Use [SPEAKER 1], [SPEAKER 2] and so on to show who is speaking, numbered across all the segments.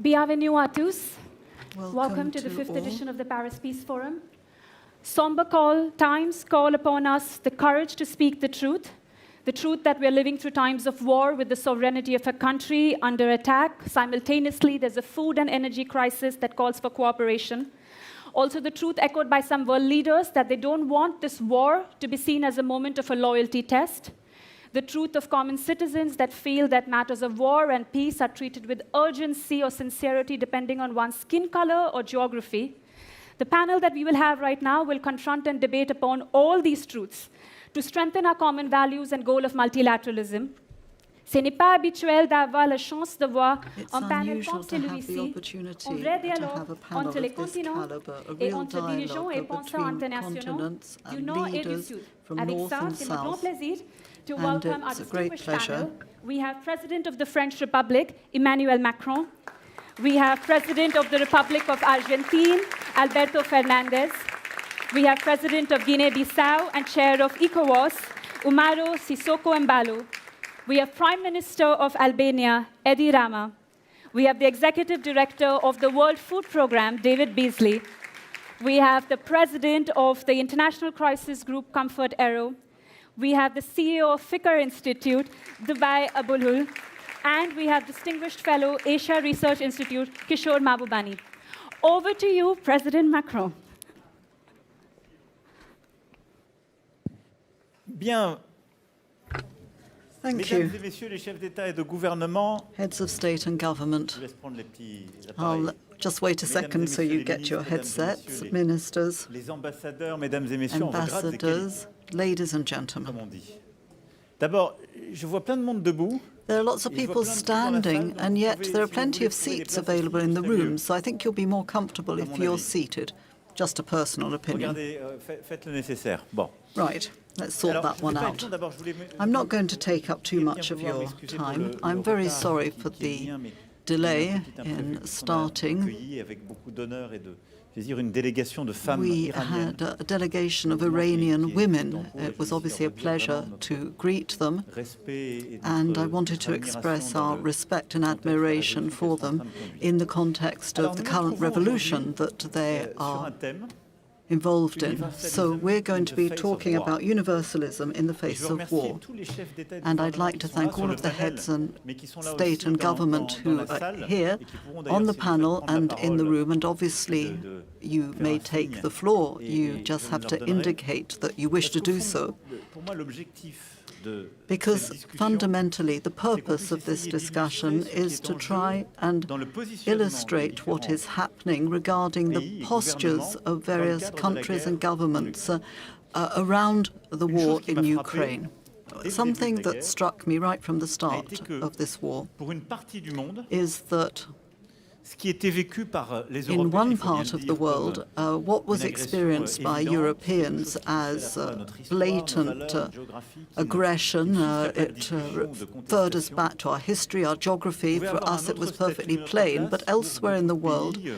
[SPEAKER 1] Bienvenue à tous.
[SPEAKER 2] Welcome
[SPEAKER 1] to the fifth
[SPEAKER 2] all.
[SPEAKER 1] edition of the Paris Peace Forum. Somber times call upon us the courage to speak the truth that we're living through times of war with the sovereignty of a country under attack. Simultaneously, there's a food and energy crisis that calls for cooperation. Also, the truth echoed by some world leaders that they don't want this war to be seen as a moment of a loyalty test. The truth of common citizens that feel that matters of war and peace are treated with urgency or sincerity depending on one's skin color or geography. The panel that we will have right now will confront and debate upon all these truths to strengthen our common values and goal of multilateralism. Ce n'est pas habituel d'avoir la chance de voir un panel comme celui-ci, un vrai dialogue entre les continents et entre dirigeants et penseurs internationaux du Nord et du Sud. Avec ça, c'est mon grand plaisir to welcome our distinguished panel. We have President of the French Republic, Emmanuel Macron. We have President of the Republic of Argentina, Alberto Fernandez. We have President of Guinea-Bissau and Chair of ECOWAS, Umaro Sissoko Embalo. We have Prime Minister of Albania, Edi Rama. We have the Executive Director of the World Food Programme, David Beasley. We have the President of the International Crisis Group, Comfort Aero. We have the CEO of Fikr Institute, Dubai Abulhul. And we have Distinguished Fellow, Asia Research Institute, Kishore Mahbubani. Over to you, President Macron.
[SPEAKER 3] Bien.
[SPEAKER 2] Thank you.
[SPEAKER 3] Mesdames et messieurs les chefs d'État et de gouvernement,
[SPEAKER 2] Heads of state and government,
[SPEAKER 3] je laisse prendre les petits
[SPEAKER 2] I'll
[SPEAKER 3] appareils.
[SPEAKER 2] just wait a second so you get your headsets. Ministers,
[SPEAKER 3] Les ambassadeurs, mesdames et messieurs, en vos grades et qualités,
[SPEAKER 2] ambassadors, ladies and
[SPEAKER 3] comme
[SPEAKER 2] gentlemen.
[SPEAKER 3] on dit. D'abord, je vois plein de monde debout.
[SPEAKER 2] There are lots of people standing, and yet there are plenty of seats available in the room, so I think you'll be more comfortable if you're seated. Just a personal opinion.
[SPEAKER 3] Regardez, faites le nécessaire. Bon.
[SPEAKER 2] Right, let's sort
[SPEAKER 3] Alors,
[SPEAKER 2] that one
[SPEAKER 3] je vais pas
[SPEAKER 2] out.
[SPEAKER 3] être long, d'abord, je voulais-
[SPEAKER 2] I'm not going to take up too much of your time. I'm very sorry for the delay in starting.
[SPEAKER 3] Accueilli avec beaucoup d'honneur et de saisir une délégation de femmes
[SPEAKER 2] We
[SPEAKER 3] iraniennes.
[SPEAKER 2] had a delegation of Iranian women. It was obviously a pleasure to greet them,
[SPEAKER 3] Respect et
[SPEAKER 2] and I
[SPEAKER 3] notre
[SPEAKER 2] wanted to
[SPEAKER 3] admiration
[SPEAKER 2] express
[SPEAKER 3] dans
[SPEAKER 2] our
[SPEAKER 3] le-
[SPEAKER 2] respect and admiration for them in the context of the current revolution that they
[SPEAKER 3] sur
[SPEAKER 2] are
[SPEAKER 3] un thème.
[SPEAKER 2] involved in. So we're going to be talking about universalism in the
[SPEAKER 3] Je
[SPEAKER 2] face
[SPEAKER 3] veux
[SPEAKER 2] of
[SPEAKER 3] remercier
[SPEAKER 2] war.
[SPEAKER 3] tous les chefs d'État et de
[SPEAKER 2] And I'd
[SPEAKER 3] gouvernement
[SPEAKER 2] like
[SPEAKER 3] qui
[SPEAKER 2] to
[SPEAKER 3] sont là
[SPEAKER 2] thank
[SPEAKER 3] sur
[SPEAKER 2] all
[SPEAKER 3] le
[SPEAKER 2] of the
[SPEAKER 3] panel,
[SPEAKER 2] heads and
[SPEAKER 3] mais qui sont là
[SPEAKER 2] state
[SPEAKER 3] aussi
[SPEAKER 2] and
[SPEAKER 3] dans
[SPEAKER 2] government
[SPEAKER 3] la
[SPEAKER 2] who
[SPEAKER 3] salle
[SPEAKER 2] are here
[SPEAKER 3] et qui pourront
[SPEAKER 2] on
[SPEAKER 3] d'ailleurs,
[SPEAKER 2] the
[SPEAKER 3] si vous faites
[SPEAKER 2] panel
[SPEAKER 3] prendre la
[SPEAKER 2] and in the
[SPEAKER 3] parole,
[SPEAKER 2] room. And obviously,
[SPEAKER 3] de
[SPEAKER 2] you
[SPEAKER 3] faire
[SPEAKER 2] may
[SPEAKER 3] un
[SPEAKER 2] take
[SPEAKER 3] signe
[SPEAKER 2] the floor.
[SPEAKER 3] et
[SPEAKER 2] You
[SPEAKER 3] je
[SPEAKER 2] just have
[SPEAKER 3] leur
[SPEAKER 2] to
[SPEAKER 3] donnerai.
[SPEAKER 2] indicate that you wish to
[SPEAKER 3] Parce qu'au
[SPEAKER 2] do
[SPEAKER 3] fond,
[SPEAKER 2] so.
[SPEAKER 3] pour moi, l'objectif de
[SPEAKER 2] Because
[SPEAKER 3] cette discussion,
[SPEAKER 2] fundamentally, the
[SPEAKER 3] c'est qu'on
[SPEAKER 2] purpose
[SPEAKER 3] puisse
[SPEAKER 2] of this
[SPEAKER 3] essayer
[SPEAKER 2] discussion
[SPEAKER 3] d'illustrer ce qui
[SPEAKER 2] is
[SPEAKER 3] est
[SPEAKER 2] to
[SPEAKER 3] en
[SPEAKER 2] try
[SPEAKER 3] jeu
[SPEAKER 2] and
[SPEAKER 3] dans le positionnement
[SPEAKER 2] illustrate
[SPEAKER 3] des
[SPEAKER 2] what is
[SPEAKER 3] différents
[SPEAKER 2] happening regarding the
[SPEAKER 3] pays et
[SPEAKER 2] postures
[SPEAKER 3] gouvernements
[SPEAKER 2] of
[SPEAKER 3] dans le
[SPEAKER 2] various
[SPEAKER 3] cadre de la
[SPEAKER 2] countries
[SPEAKER 3] guerre
[SPEAKER 2] and governments around the
[SPEAKER 3] Une
[SPEAKER 2] war
[SPEAKER 3] chose qui
[SPEAKER 2] in
[SPEAKER 3] m'a frappé
[SPEAKER 2] Ukraine.
[SPEAKER 3] dès le
[SPEAKER 2] Something
[SPEAKER 3] début de la
[SPEAKER 2] that
[SPEAKER 3] guerre
[SPEAKER 2] struck me right from the
[SPEAKER 3] a
[SPEAKER 2] start
[SPEAKER 3] été que,
[SPEAKER 2] of this war
[SPEAKER 3] pour une partie du monde,
[SPEAKER 2] is that
[SPEAKER 3] ce qui était vécu par les
[SPEAKER 2] in
[SPEAKER 3] Européens,
[SPEAKER 2] one
[SPEAKER 3] il faut bien
[SPEAKER 2] part
[SPEAKER 3] le
[SPEAKER 2] of the
[SPEAKER 3] dire,
[SPEAKER 2] world,
[SPEAKER 3] comme
[SPEAKER 2] what was
[SPEAKER 3] une agression
[SPEAKER 2] experienced by
[SPEAKER 3] évidente,
[SPEAKER 2] Europeans
[SPEAKER 3] quelque chose qui
[SPEAKER 2] as
[SPEAKER 3] touchait à la fois notre histoire, nos
[SPEAKER 2] blatant
[SPEAKER 3] valeurs géographiques, qui
[SPEAKER 2] aggression,
[SPEAKER 3] ne suscitait pas de
[SPEAKER 2] it
[SPEAKER 3] discussion ou de
[SPEAKER 2] referred us
[SPEAKER 3] contestation.
[SPEAKER 2] back to our history, our geography.
[SPEAKER 3] Pouvait
[SPEAKER 2] For
[SPEAKER 3] avoir
[SPEAKER 2] us,
[SPEAKER 3] un
[SPEAKER 2] it was
[SPEAKER 3] autre statut
[SPEAKER 2] perfectly
[SPEAKER 3] à notre
[SPEAKER 2] plain,
[SPEAKER 3] place
[SPEAKER 2] but
[SPEAKER 3] pour
[SPEAKER 2] elsewhere in the
[SPEAKER 3] d'autres
[SPEAKER 2] world,
[SPEAKER 3] pays,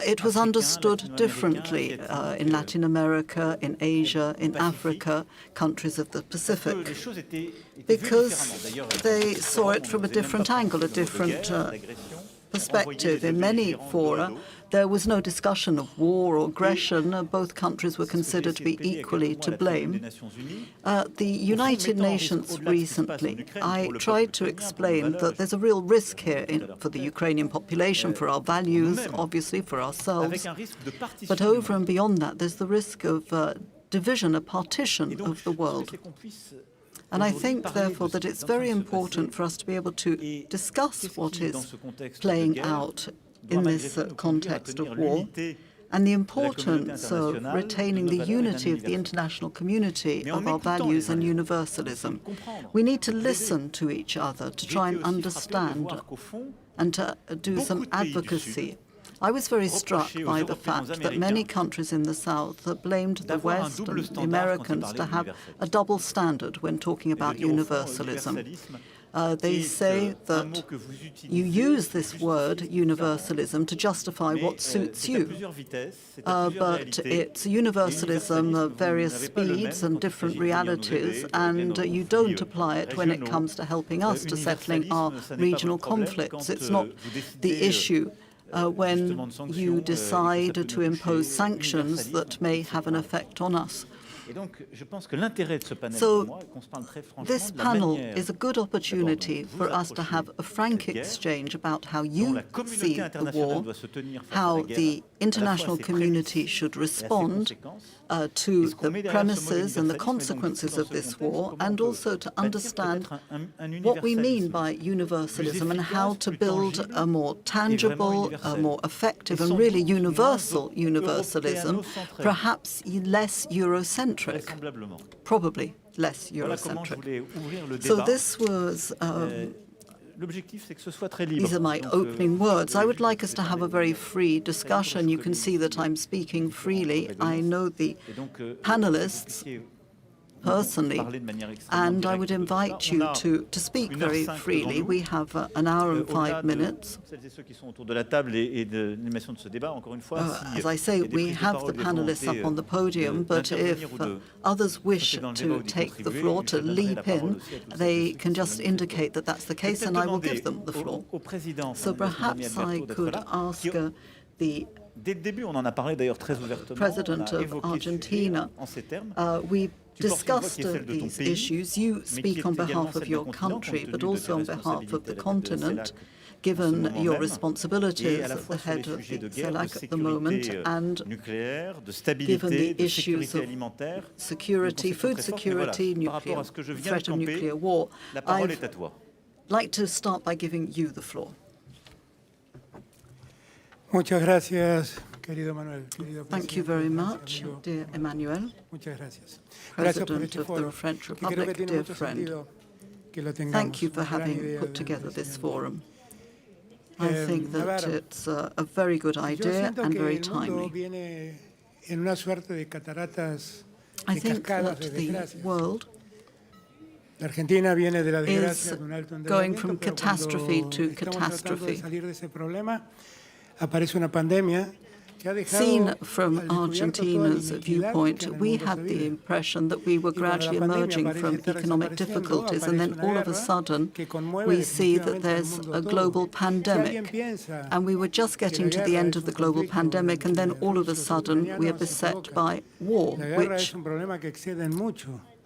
[SPEAKER 2] it was
[SPEAKER 3] africains,
[SPEAKER 2] understood
[SPEAKER 3] latino-américains,
[SPEAKER 2] differently
[SPEAKER 3] asiatiques,
[SPEAKER 2] in Latin America, in Asia, in
[SPEAKER 3] Pacifique.
[SPEAKER 2] Africa, countries of the
[SPEAKER 3] parce que
[SPEAKER 2] Pacific,
[SPEAKER 3] les choses étaient vues
[SPEAKER 2] because
[SPEAKER 3] différemment. D'ailleurs,
[SPEAKER 2] they
[SPEAKER 3] en
[SPEAKER 2] saw it
[SPEAKER 3] Europe,
[SPEAKER 2] from
[SPEAKER 3] on
[SPEAKER 2] a
[SPEAKER 3] n'osait même
[SPEAKER 2] different
[SPEAKER 3] pas
[SPEAKER 2] angle, a
[SPEAKER 3] penser de
[SPEAKER 2] different
[SPEAKER 3] guerre, d'agression.
[SPEAKER 2] perspective. In many fora, there was no discussion of war or aggression. Both countries were considered to be equally to blame. The United Nations recently, I tried to explain that there's a real risk here for the Ukrainian population, for our values, obviously for ourselves. But over and beyond that, there's the risk of division, a partition of the world. And I think, therefore, that it's very important for us to be able to discuss what is playing out in this context of war and the importance of retaining the unity of the international community of our values and universalism. We need to listen to each other to try and understand and to do some advocacy. I was very struck by the fact that many countries in the South blamed the West and the Americans to have a double standard when talking about universalism. They say that you use this word, universalism, to justify what suits you. But it's universalism of various speeds and different realities, and you don't apply it when it comes to helping us to settling our regional conflicts. It's not the issue when you decide to impose sanctions that may have an effect on us. So this panel is a good opportunity for us to have a frank exchange about how you see the war, how the international community should respond to the premises and the consequences of this war, and also to understand what we mean by universalism and how to build a more tangible, a more effective and really universal universalism, perhaps less Eurocentric. Probably less Eurocentric. So this was these are my opening words. I would like us to have a very free discussion. You can see that I'm speaking freely. I know the panelists personally, and I would invite you to speak very freely. We have an hour and 5 minutes. As I say, we have the panelists up on the podium, but if others wish to take the floor, to leap in, they can just indicate that that's the case, and I will give them the floor. So perhaps I could ask the President of Argentina. We discussed these issues. You speak on behalf of your country, but also on behalf of the continent, given your responsibilities as the head of the CELAC at the moment, and given the issues of security, food security, nuclear threat of nuclear war. I'd like to start by giving you the floor.
[SPEAKER 4] Muchas gracias, querido Manuel.
[SPEAKER 2] Thank you very much, dear Emmanuel, President of the French Republic, dear friend. Thank you for having put together this forum. I think that it's a very good idea and very timely. I think that the world is going from catastrophe to catastrophe. Seen from Argentina's viewpoint, we had the impression that we were gradually emerging from economic difficulties, and then all of a sudden we see that there's a global pandemic. And we were just getting to the end of the global pandemic, and then all of a sudden we are beset by war, which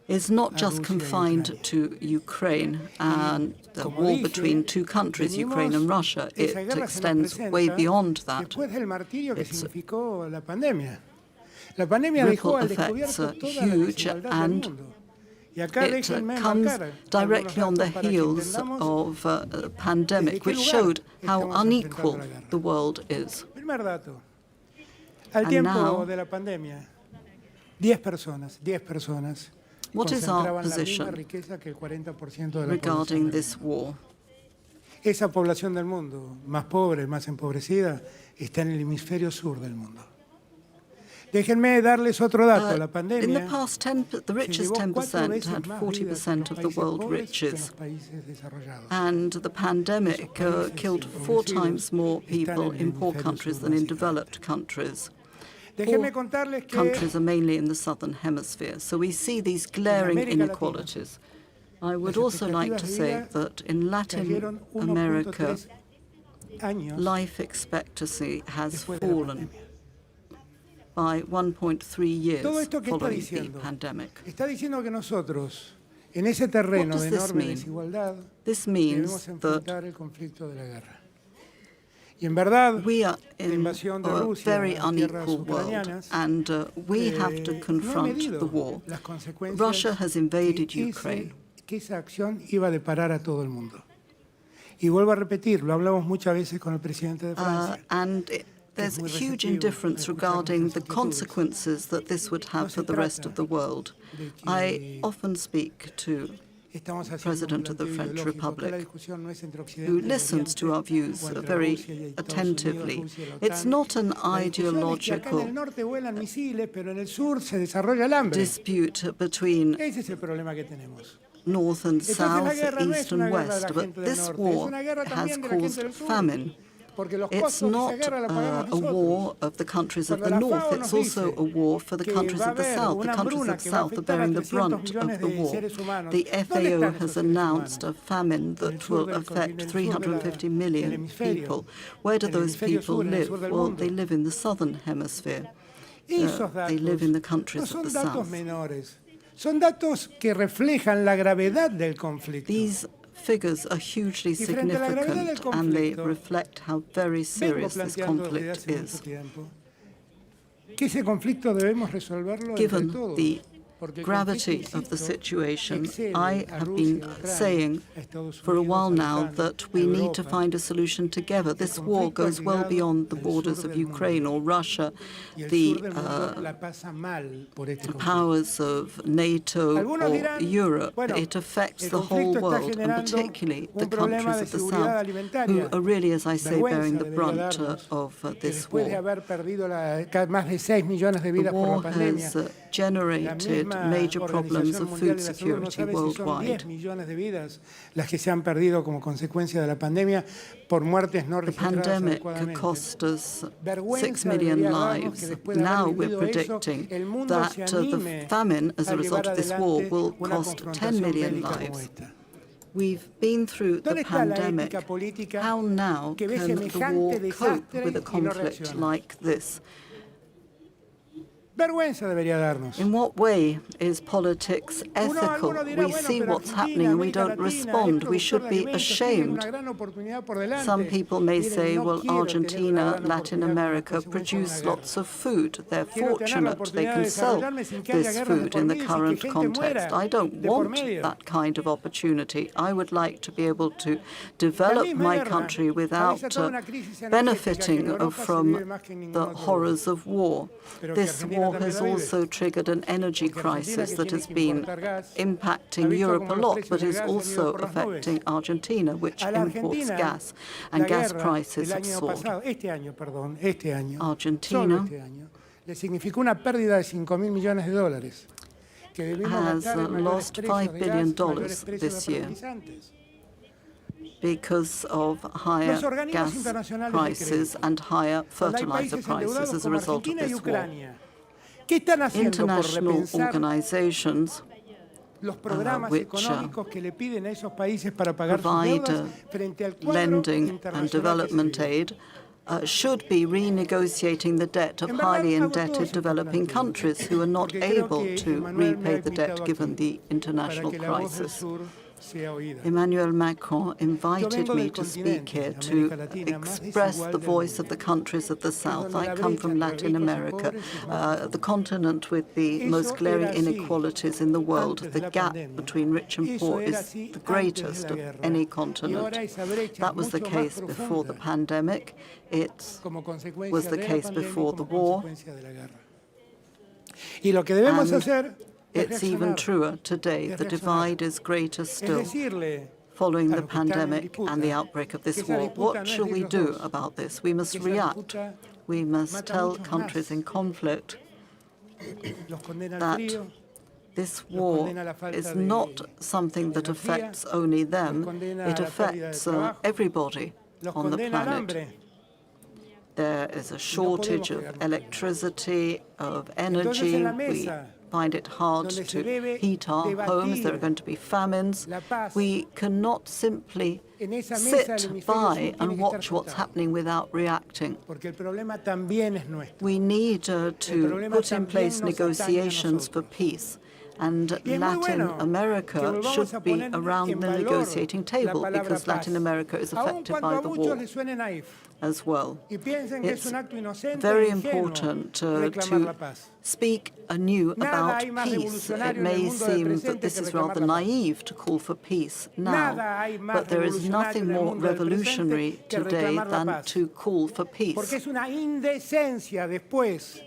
[SPEAKER 2] is not just confined to Ukraine and the war between two countries, Ukraine and Russia. It extends way beyond that. Its ripple effects are huge, and it comes directly on the heels of a pandemic, which showed how unequal the world is. And now, what is our position regarding this war?
[SPEAKER 4] Esa población del mundo más pobre, más empobrecida, está en el hemisferio sur del mundo. Déjenme darles otro dato. La pandemia,
[SPEAKER 2] in the past, the richest 10% had 40% of the world riches. And the pandemic killed 4 times more people in poor countries than in developed countries. Poor countries are mainly in the southern hemisphere, so we see these glaring inequalities. I would also like to say that in Latin America, life expectancy has fallen by 1.3 years following the pandemic. What does this mean? This means that we are in a very unequal world, and we have to confront the war. Russia has invaded Ukraine. And there's a huge indifference regarding the consequences that this would have for the rest of the world. I often speak to the President of the French Republic, who listens to our views very attentively. It's not an ideological dispute between north and
[SPEAKER 4] Entonces,
[SPEAKER 2] south,
[SPEAKER 4] la guerra no es
[SPEAKER 2] east and
[SPEAKER 4] una guerra de
[SPEAKER 2] west,
[SPEAKER 4] la
[SPEAKER 2] but
[SPEAKER 4] gente del
[SPEAKER 2] this
[SPEAKER 4] norte, es
[SPEAKER 2] war
[SPEAKER 4] una guerra
[SPEAKER 2] has
[SPEAKER 4] también de la gente
[SPEAKER 2] caused
[SPEAKER 4] del sur.
[SPEAKER 2] famine.
[SPEAKER 4] Porque los
[SPEAKER 2] It's
[SPEAKER 4] costos de esa
[SPEAKER 2] not
[SPEAKER 4] guerra la pagamos
[SPEAKER 2] a
[SPEAKER 4] nosotros.
[SPEAKER 2] war of the countries of
[SPEAKER 4] Cuando
[SPEAKER 2] the
[SPEAKER 4] la
[SPEAKER 2] north,
[SPEAKER 4] FAO
[SPEAKER 2] it's
[SPEAKER 4] nos
[SPEAKER 2] also
[SPEAKER 4] dice
[SPEAKER 2] a war for the
[SPEAKER 4] que
[SPEAKER 2] countries
[SPEAKER 4] va a
[SPEAKER 2] of the
[SPEAKER 4] haber
[SPEAKER 2] south. The
[SPEAKER 4] una
[SPEAKER 2] countries
[SPEAKER 4] hambruna
[SPEAKER 2] of the
[SPEAKER 4] que va a
[SPEAKER 2] south are
[SPEAKER 4] afectar a
[SPEAKER 2] bearing the
[SPEAKER 4] 300
[SPEAKER 2] brunt
[SPEAKER 4] millones
[SPEAKER 2] of the
[SPEAKER 4] de
[SPEAKER 2] war.
[SPEAKER 4] seres humanos.
[SPEAKER 2] The
[SPEAKER 4] ¿Dónde
[SPEAKER 2] FAO
[SPEAKER 4] están
[SPEAKER 2] has
[SPEAKER 4] esos seres
[SPEAKER 2] announced
[SPEAKER 4] humanos?
[SPEAKER 2] a famine
[SPEAKER 4] En el
[SPEAKER 2] that
[SPEAKER 4] sur
[SPEAKER 2] will
[SPEAKER 4] del
[SPEAKER 2] affect
[SPEAKER 4] continente,
[SPEAKER 2] 350
[SPEAKER 4] del
[SPEAKER 2] million
[SPEAKER 4] hemisferio,
[SPEAKER 2] people. Where do
[SPEAKER 4] en el
[SPEAKER 2] those
[SPEAKER 4] hemisferio
[SPEAKER 2] people
[SPEAKER 4] sur, en el
[SPEAKER 2] live?
[SPEAKER 4] sur del
[SPEAKER 2] Well,
[SPEAKER 4] mundo.
[SPEAKER 2] they live in the southern hemisphere.
[SPEAKER 4] Esos
[SPEAKER 2] They live in the
[SPEAKER 4] datos no
[SPEAKER 2] countries of
[SPEAKER 4] son
[SPEAKER 2] the
[SPEAKER 4] datos
[SPEAKER 2] south.
[SPEAKER 4] menores, son datos que reflejan la gravedad del conflicto.
[SPEAKER 2] These figures are hugely
[SPEAKER 4] Y frente a la gravedad del
[SPEAKER 2] significant, and they
[SPEAKER 4] conflicto,
[SPEAKER 2] reflect how very
[SPEAKER 4] vengo
[SPEAKER 2] serious this
[SPEAKER 4] planteando desde
[SPEAKER 2] conflict
[SPEAKER 4] hace mucho
[SPEAKER 2] is.
[SPEAKER 4] tiempo que ese conflicto debemos resolverlo entre
[SPEAKER 2] Given
[SPEAKER 4] todos.
[SPEAKER 2] the
[SPEAKER 4] Porque el
[SPEAKER 2] gravity
[SPEAKER 4] conflicto,
[SPEAKER 2] of the
[SPEAKER 4] insisto,
[SPEAKER 2] situation,
[SPEAKER 4] excede
[SPEAKER 2] I
[SPEAKER 4] a
[SPEAKER 2] have
[SPEAKER 4] Rusia,
[SPEAKER 2] been
[SPEAKER 4] a Ucrania,
[SPEAKER 2] saying
[SPEAKER 4] a Estados
[SPEAKER 2] for a
[SPEAKER 4] Unidos,
[SPEAKER 2] while
[SPEAKER 4] a
[SPEAKER 2] now
[SPEAKER 4] OTAN,
[SPEAKER 2] that
[SPEAKER 4] a
[SPEAKER 2] we need to
[SPEAKER 4] Europa.
[SPEAKER 2] find a solution together. This
[SPEAKER 4] El
[SPEAKER 2] war
[SPEAKER 4] conflicto
[SPEAKER 2] goes
[SPEAKER 4] ha
[SPEAKER 2] well
[SPEAKER 4] llegado
[SPEAKER 2] beyond the
[SPEAKER 4] al
[SPEAKER 2] borders
[SPEAKER 4] sur
[SPEAKER 2] of
[SPEAKER 4] del
[SPEAKER 2] Ukraine
[SPEAKER 4] mundo.
[SPEAKER 2] or Russia.
[SPEAKER 4] Y el
[SPEAKER 2] The
[SPEAKER 4] sur del mundo la pasa mal por este conflicto.
[SPEAKER 2] powers of NATO
[SPEAKER 4] Algunos
[SPEAKER 2] or
[SPEAKER 4] dirán,
[SPEAKER 2] Europe,
[SPEAKER 4] bueno,
[SPEAKER 2] it affects
[SPEAKER 4] el
[SPEAKER 2] the whole
[SPEAKER 4] conflicto está
[SPEAKER 2] world, and
[SPEAKER 4] generando
[SPEAKER 2] particularly the
[SPEAKER 4] un problema
[SPEAKER 2] countries
[SPEAKER 4] de
[SPEAKER 2] of the
[SPEAKER 4] seguridad
[SPEAKER 2] south,
[SPEAKER 4] alimentaria.
[SPEAKER 2] who are really, as I say, bearing
[SPEAKER 4] Vergüenza
[SPEAKER 2] the
[SPEAKER 4] debería
[SPEAKER 2] brunt
[SPEAKER 4] darnos
[SPEAKER 2] of
[SPEAKER 4] que
[SPEAKER 2] this
[SPEAKER 4] después de
[SPEAKER 2] war.
[SPEAKER 4] haber perdido más de 6 millones de
[SPEAKER 2] The
[SPEAKER 4] vidas por la
[SPEAKER 2] war
[SPEAKER 4] pandemia,
[SPEAKER 2] has
[SPEAKER 4] la
[SPEAKER 2] generated
[SPEAKER 4] misma
[SPEAKER 2] major problems
[SPEAKER 4] Organización
[SPEAKER 2] of
[SPEAKER 4] Mundial
[SPEAKER 2] food
[SPEAKER 4] de la Salud no
[SPEAKER 2] security
[SPEAKER 4] sabe si son 10
[SPEAKER 2] worldwide.
[SPEAKER 4] millones de vidas las que se han perdido como consecuencia de la pandemia por muertes no
[SPEAKER 2] The
[SPEAKER 4] registradas
[SPEAKER 2] pandemic
[SPEAKER 4] adecuadamente.
[SPEAKER 2] cost us 6
[SPEAKER 4] Vergüenza
[SPEAKER 2] million
[SPEAKER 4] debería darnos que
[SPEAKER 2] lives.
[SPEAKER 4] después de haber
[SPEAKER 2] Now we're
[SPEAKER 4] vivido eso,
[SPEAKER 2] predicting
[SPEAKER 4] el mundo
[SPEAKER 2] that
[SPEAKER 4] se
[SPEAKER 2] the
[SPEAKER 4] anime
[SPEAKER 2] famine as
[SPEAKER 4] a
[SPEAKER 2] a result
[SPEAKER 4] llevar
[SPEAKER 2] of this war
[SPEAKER 4] adelante
[SPEAKER 2] will
[SPEAKER 4] una
[SPEAKER 2] cost 10
[SPEAKER 4] confrontación
[SPEAKER 2] million
[SPEAKER 4] bélica como
[SPEAKER 2] lives.
[SPEAKER 4] esta.
[SPEAKER 2] We've been through the
[SPEAKER 4] ¿Dónde está la
[SPEAKER 2] pandemic.
[SPEAKER 4] ética política
[SPEAKER 2] How now
[SPEAKER 4] que ve
[SPEAKER 2] can the
[SPEAKER 4] semejante
[SPEAKER 2] war cope
[SPEAKER 4] desastre
[SPEAKER 2] with a
[SPEAKER 4] y no
[SPEAKER 2] conflict
[SPEAKER 4] reacciona?
[SPEAKER 2] like this?
[SPEAKER 4] Vergüenza debería darnos.
[SPEAKER 2] In what way is politics ethical?
[SPEAKER 4] Alguno dirá,
[SPEAKER 2] We
[SPEAKER 4] bueno,
[SPEAKER 2] see
[SPEAKER 4] pero
[SPEAKER 2] what's
[SPEAKER 4] Argentina,
[SPEAKER 2] happening and we
[SPEAKER 4] América
[SPEAKER 2] don't
[SPEAKER 4] Latina,
[SPEAKER 2] respond.
[SPEAKER 4] es
[SPEAKER 2] We
[SPEAKER 4] productor
[SPEAKER 2] should
[SPEAKER 4] de
[SPEAKER 2] be
[SPEAKER 4] alimentos, tiene
[SPEAKER 2] ashamed.
[SPEAKER 4] una gran oportunidad por delante.
[SPEAKER 2] Some people may
[SPEAKER 4] Miren,
[SPEAKER 2] say,
[SPEAKER 4] no
[SPEAKER 2] well,
[SPEAKER 4] quiero tener una
[SPEAKER 2] Argentina,
[SPEAKER 4] gran
[SPEAKER 2] Latin
[SPEAKER 4] oportunidad como
[SPEAKER 2] America
[SPEAKER 4] consecuencia de
[SPEAKER 2] produce
[SPEAKER 4] una
[SPEAKER 2] lots
[SPEAKER 4] guerra.
[SPEAKER 2] of food. They're
[SPEAKER 4] Quiero tener la
[SPEAKER 2] fortunate they
[SPEAKER 4] oportunidad
[SPEAKER 2] can
[SPEAKER 4] de
[SPEAKER 2] sell
[SPEAKER 4] desarrollarme sin que haya
[SPEAKER 2] this
[SPEAKER 4] guerras de
[SPEAKER 2] food
[SPEAKER 4] por
[SPEAKER 2] in the
[SPEAKER 4] medio y sin que
[SPEAKER 2] current
[SPEAKER 4] gente
[SPEAKER 2] context.
[SPEAKER 4] muera
[SPEAKER 2] I don't
[SPEAKER 4] de por
[SPEAKER 2] want
[SPEAKER 4] medio.
[SPEAKER 2] that kind of opportunity. I would like to be able to
[SPEAKER 4] La
[SPEAKER 2] develop
[SPEAKER 4] misma
[SPEAKER 2] my
[SPEAKER 4] guerra
[SPEAKER 2] country
[SPEAKER 4] ha
[SPEAKER 2] without
[SPEAKER 4] desatado una crisis energética que en
[SPEAKER 2] benefiting
[SPEAKER 4] Europa se
[SPEAKER 2] from
[SPEAKER 4] vive más que en ningún
[SPEAKER 2] the
[SPEAKER 4] otro lugar.
[SPEAKER 2] horrors of war.
[SPEAKER 4] Pero que
[SPEAKER 2] This
[SPEAKER 4] Argentina
[SPEAKER 2] war
[SPEAKER 4] también
[SPEAKER 2] has
[SPEAKER 4] la vive.
[SPEAKER 2] also triggered an energy
[SPEAKER 4] Porque Argentina,
[SPEAKER 2] crisis
[SPEAKER 4] que
[SPEAKER 2] that
[SPEAKER 4] tiene
[SPEAKER 2] has
[SPEAKER 4] que
[SPEAKER 2] been
[SPEAKER 4] importar gas, ha
[SPEAKER 2] impacting
[SPEAKER 4] visto
[SPEAKER 2] Europe a
[SPEAKER 4] cómo los
[SPEAKER 2] lot,
[SPEAKER 4] precios
[SPEAKER 2] but
[SPEAKER 4] del
[SPEAKER 2] is
[SPEAKER 4] gas se han ido
[SPEAKER 2] also
[SPEAKER 4] por las nubes.
[SPEAKER 2] affecting Argentina, which
[SPEAKER 4] A la
[SPEAKER 2] imports
[SPEAKER 4] Argentina,
[SPEAKER 2] gas,
[SPEAKER 4] la
[SPEAKER 2] and gas
[SPEAKER 4] guerra
[SPEAKER 2] prices
[SPEAKER 4] del
[SPEAKER 2] have
[SPEAKER 4] año
[SPEAKER 2] soared.
[SPEAKER 4] pasado, este año, solo
[SPEAKER 2] Argentina
[SPEAKER 4] este año, le significó una pérdida de 5.000 millones de dólares que debimos
[SPEAKER 2] has
[SPEAKER 4] gastar en mayores
[SPEAKER 2] lost
[SPEAKER 4] precios
[SPEAKER 2] $5
[SPEAKER 4] de
[SPEAKER 2] billion
[SPEAKER 4] gas, mayores precios
[SPEAKER 2] this
[SPEAKER 4] de
[SPEAKER 2] year
[SPEAKER 4] fertilizantes.
[SPEAKER 2] because of higher
[SPEAKER 4] Los organismos
[SPEAKER 2] gas
[SPEAKER 4] internacionales de
[SPEAKER 2] prices
[SPEAKER 4] crédito.
[SPEAKER 2] and higher
[SPEAKER 4] Cuando hay
[SPEAKER 2] fertilizer
[SPEAKER 4] países
[SPEAKER 2] prices
[SPEAKER 4] endeudados
[SPEAKER 2] as a
[SPEAKER 4] como
[SPEAKER 2] result of
[SPEAKER 4] Argentina y
[SPEAKER 2] this war.
[SPEAKER 4] Ucrania, ¿qué están haciendo por
[SPEAKER 2] International
[SPEAKER 4] repensar
[SPEAKER 2] organizations
[SPEAKER 4] los programas
[SPEAKER 2] which,
[SPEAKER 4] económicos que le piden a esos países para pagar sus
[SPEAKER 2] provide
[SPEAKER 4] deudas frente al cuadro
[SPEAKER 2] lending and
[SPEAKER 4] internacional que se
[SPEAKER 2] development
[SPEAKER 4] vive?
[SPEAKER 2] aid should be renegotiating the debt of
[SPEAKER 4] En verdad,
[SPEAKER 2] highly
[SPEAKER 4] hago
[SPEAKER 2] indebted
[SPEAKER 4] todos estos
[SPEAKER 2] developing
[SPEAKER 4] planteos,
[SPEAKER 2] countries who are not
[SPEAKER 4] porque creo
[SPEAKER 2] able
[SPEAKER 4] que
[SPEAKER 2] to
[SPEAKER 4] Emmanuel me ha
[SPEAKER 2] repay the debt
[SPEAKER 4] invitado
[SPEAKER 2] given
[SPEAKER 4] aquí
[SPEAKER 2] the
[SPEAKER 4] para
[SPEAKER 2] international
[SPEAKER 4] que la voz del
[SPEAKER 2] crisis.
[SPEAKER 4] sur sea oída.
[SPEAKER 2] Emmanuel Macron invited
[SPEAKER 4] vengo
[SPEAKER 2] me
[SPEAKER 4] del
[SPEAKER 2] to speak
[SPEAKER 4] continente,
[SPEAKER 2] here
[SPEAKER 4] de
[SPEAKER 2] to
[SPEAKER 4] América Latina, más
[SPEAKER 2] express
[SPEAKER 4] desigual
[SPEAKER 2] the
[SPEAKER 4] del
[SPEAKER 2] voice
[SPEAKER 4] mundo,
[SPEAKER 2] of the countries of the South.
[SPEAKER 4] donde
[SPEAKER 2] I
[SPEAKER 4] la
[SPEAKER 2] come
[SPEAKER 4] brecha
[SPEAKER 2] from
[SPEAKER 4] entre
[SPEAKER 2] Latin
[SPEAKER 4] ricos y
[SPEAKER 2] America,
[SPEAKER 4] pobres es más
[SPEAKER 2] the continent with the most
[SPEAKER 4] Eso
[SPEAKER 2] glaring
[SPEAKER 4] era así
[SPEAKER 2] inequalities in the world.
[SPEAKER 4] antes de
[SPEAKER 2] The
[SPEAKER 4] la
[SPEAKER 2] gap
[SPEAKER 4] pandemia.
[SPEAKER 2] between rich and
[SPEAKER 4] Eso
[SPEAKER 2] poor
[SPEAKER 4] era
[SPEAKER 2] is
[SPEAKER 4] así
[SPEAKER 2] the
[SPEAKER 4] antes
[SPEAKER 2] greatest
[SPEAKER 4] de
[SPEAKER 2] of
[SPEAKER 4] la guerra.
[SPEAKER 2] any
[SPEAKER 4] Y
[SPEAKER 2] continent.
[SPEAKER 4] ahora esa brecha
[SPEAKER 2] That
[SPEAKER 4] es
[SPEAKER 2] was the
[SPEAKER 4] mucho más
[SPEAKER 2] case before the
[SPEAKER 4] profunda
[SPEAKER 2] pandemic. It
[SPEAKER 4] como consecuencia
[SPEAKER 2] was the
[SPEAKER 4] de la
[SPEAKER 2] case
[SPEAKER 4] pandemia y
[SPEAKER 2] before the
[SPEAKER 4] como
[SPEAKER 2] war.
[SPEAKER 4] consecuencia de la guerra. Y lo que debemos
[SPEAKER 2] And
[SPEAKER 4] hacer es
[SPEAKER 2] It's even
[SPEAKER 4] reaccionar,
[SPEAKER 2] truer today.
[SPEAKER 4] es
[SPEAKER 2] The
[SPEAKER 4] reaccionar.
[SPEAKER 2] divide is greater
[SPEAKER 4] Es
[SPEAKER 2] still.
[SPEAKER 4] decirle
[SPEAKER 2] Following
[SPEAKER 4] a
[SPEAKER 2] the
[SPEAKER 4] los que están en
[SPEAKER 2] pandemic
[SPEAKER 4] disputa
[SPEAKER 2] and the outbreak of
[SPEAKER 4] que
[SPEAKER 2] this
[SPEAKER 4] esa
[SPEAKER 2] war,
[SPEAKER 4] disputa
[SPEAKER 2] what
[SPEAKER 4] no es
[SPEAKER 2] shall
[SPEAKER 4] de
[SPEAKER 2] we
[SPEAKER 4] ellos
[SPEAKER 2] do
[SPEAKER 4] dos,
[SPEAKER 2] about this? We must
[SPEAKER 4] que esa
[SPEAKER 2] react.
[SPEAKER 4] disputa
[SPEAKER 2] We must
[SPEAKER 4] mata
[SPEAKER 2] tell
[SPEAKER 4] muchos
[SPEAKER 2] countries
[SPEAKER 4] más.
[SPEAKER 2] in conflict
[SPEAKER 4] los condena al
[SPEAKER 2] that
[SPEAKER 4] frío,
[SPEAKER 2] this
[SPEAKER 4] los
[SPEAKER 2] war
[SPEAKER 4] condena a la falta
[SPEAKER 2] is
[SPEAKER 4] de
[SPEAKER 2] not something that
[SPEAKER 4] energía,
[SPEAKER 2] affects only them,
[SPEAKER 4] condena a
[SPEAKER 2] it
[SPEAKER 4] la pérdida de
[SPEAKER 2] affects
[SPEAKER 4] trabajo,
[SPEAKER 2] everybody
[SPEAKER 4] los
[SPEAKER 2] on the
[SPEAKER 4] condena al
[SPEAKER 2] planet.
[SPEAKER 4] hambre.
[SPEAKER 2] There is a shortage of
[SPEAKER 4] quedarnos
[SPEAKER 2] electricity, of
[SPEAKER 4] Entonces,
[SPEAKER 2] energy.
[SPEAKER 4] en la
[SPEAKER 2] We
[SPEAKER 4] mesa,
[SPEAKER 2] find it hard
[SPEAKER 4] donde se
[SPEAKER 2] to
[SPEAKER 4] debe
[SPEAKER 2] heat our homes. There are
[SPEAKER 4] debatir
[SPEAKER 2] going to be famines.
[SPEAKER 4] la paz,
[SPEAKER 2] We cannot simply
[SPEAKER 4] en esa mesa el
[SPEAKER 2] sit
[SPEAKER 4] hemisferio sur
[SPEAKER 2] by
[SPEAKER 4] tiene
[SPEAKER 2] and
[SPEAKER 4] que
[SPEAKER 2] watch
[SPEAKER 4] estar
[SPEAKER 2] what's
[SPEAKER 4] sentado,
[SPEAKER 2] happening without reacting.
[SPEAKER 4] porque el problema también es nuestro.
[SPEAKER 2] We need to
[SPEAKER 4] problema
[SPEAKER 2] put in
[SPEAKER 4] también
[SPEAKER 2] place
[SPEAKER 4] nos atañe a
[SPEAKER 2] negotiations for
[SPEAKER 4] nosotros.
[SPEAKER 2] peace. And
[SPEAKER 4] Y es muy
[SPEAKER 2] Latin
[SPEAKER 4] bueno que
[SPEAKER 2] America
[SPEAKER 4] volvamos a
[SPEAKER 2] should be
[SPEAKER 4] poner
[SPEAKER 2] around
[SPEAKER 4] en
[SPEAKER 2] the
[SPEAKER 4] valor
[SPEAKER 2] negotiating
[SPEAKER 4] la
[SPEAKER 2] table
[SPEAKER 4] palabra
[SPEAKER 2] because Latin
[SPEAKER 4] paz,
[SPEAKER 2] America is
[SPEAKER 4] aun
[SPEAKER 2] affected
[SPEAKER 4] cuando
[SPEAKER 2] by
[SPEAKER 4] a
[SPEAKER 2] the
[SPEAKER 4] muchos
[SPEAKER 2] war
[SPEAKER 4] les suene naif
[SPEAKER 2] as well.
[SPEAKER 4] y piensen que es
[SPEAKER 2] It's
[SPEAKER 4] un acto inocente
[SPEAKER 2] very
[SPEAKER 4] e ingenuo
[SPEAKER 2] important
[SPEAKER 4] reclamar la
[SPEAKER 2] to
[SPEAKER 4] paz.
[SPEAKER 2] speak anew
[SPEAKER 4] Nada
[SPEAKER 2] about
[SPEAKER 4] hay más
[SPEAKER 2] peace. It
[SPEAKER 4] revolucionario en el
[SPEAKER 2] may
[SPEAKER 4] mundo del
[SPEAKER 2] seem that
[SPEAKER 4] presente
[SPEAKER 2] this
[SPEAKER 4] que
[SPEAKER 2] is
[SPEAKER 4] reclamar
[SPEAKER 2] rather
[SPEAKER 4] la paz.
[SPEAKER 2] naive to call for peace
[SPEAKER 4] Nada
[SPEAKER 2] now,
[SPEAKER 4] hay más
[SPEAKER 2] but there is
[SPEAKER 4] revolucionario
[SPEAKER 2] nothing
[SPEAKER 4] en el
[SPEAKER 2] more
[SPEAKER 4] mundo del
[SPEAKER 2] revolutionary
[SPEAKER 4] presente que
[SPEAKER 2] today
[SPEAKER 4] reclamar la
[SPEAKER 2] than
[SPEAKER 4] paz.
[SPEAKER 2] to call for peace.
[SPEAKER 4] Porque es una indecencia después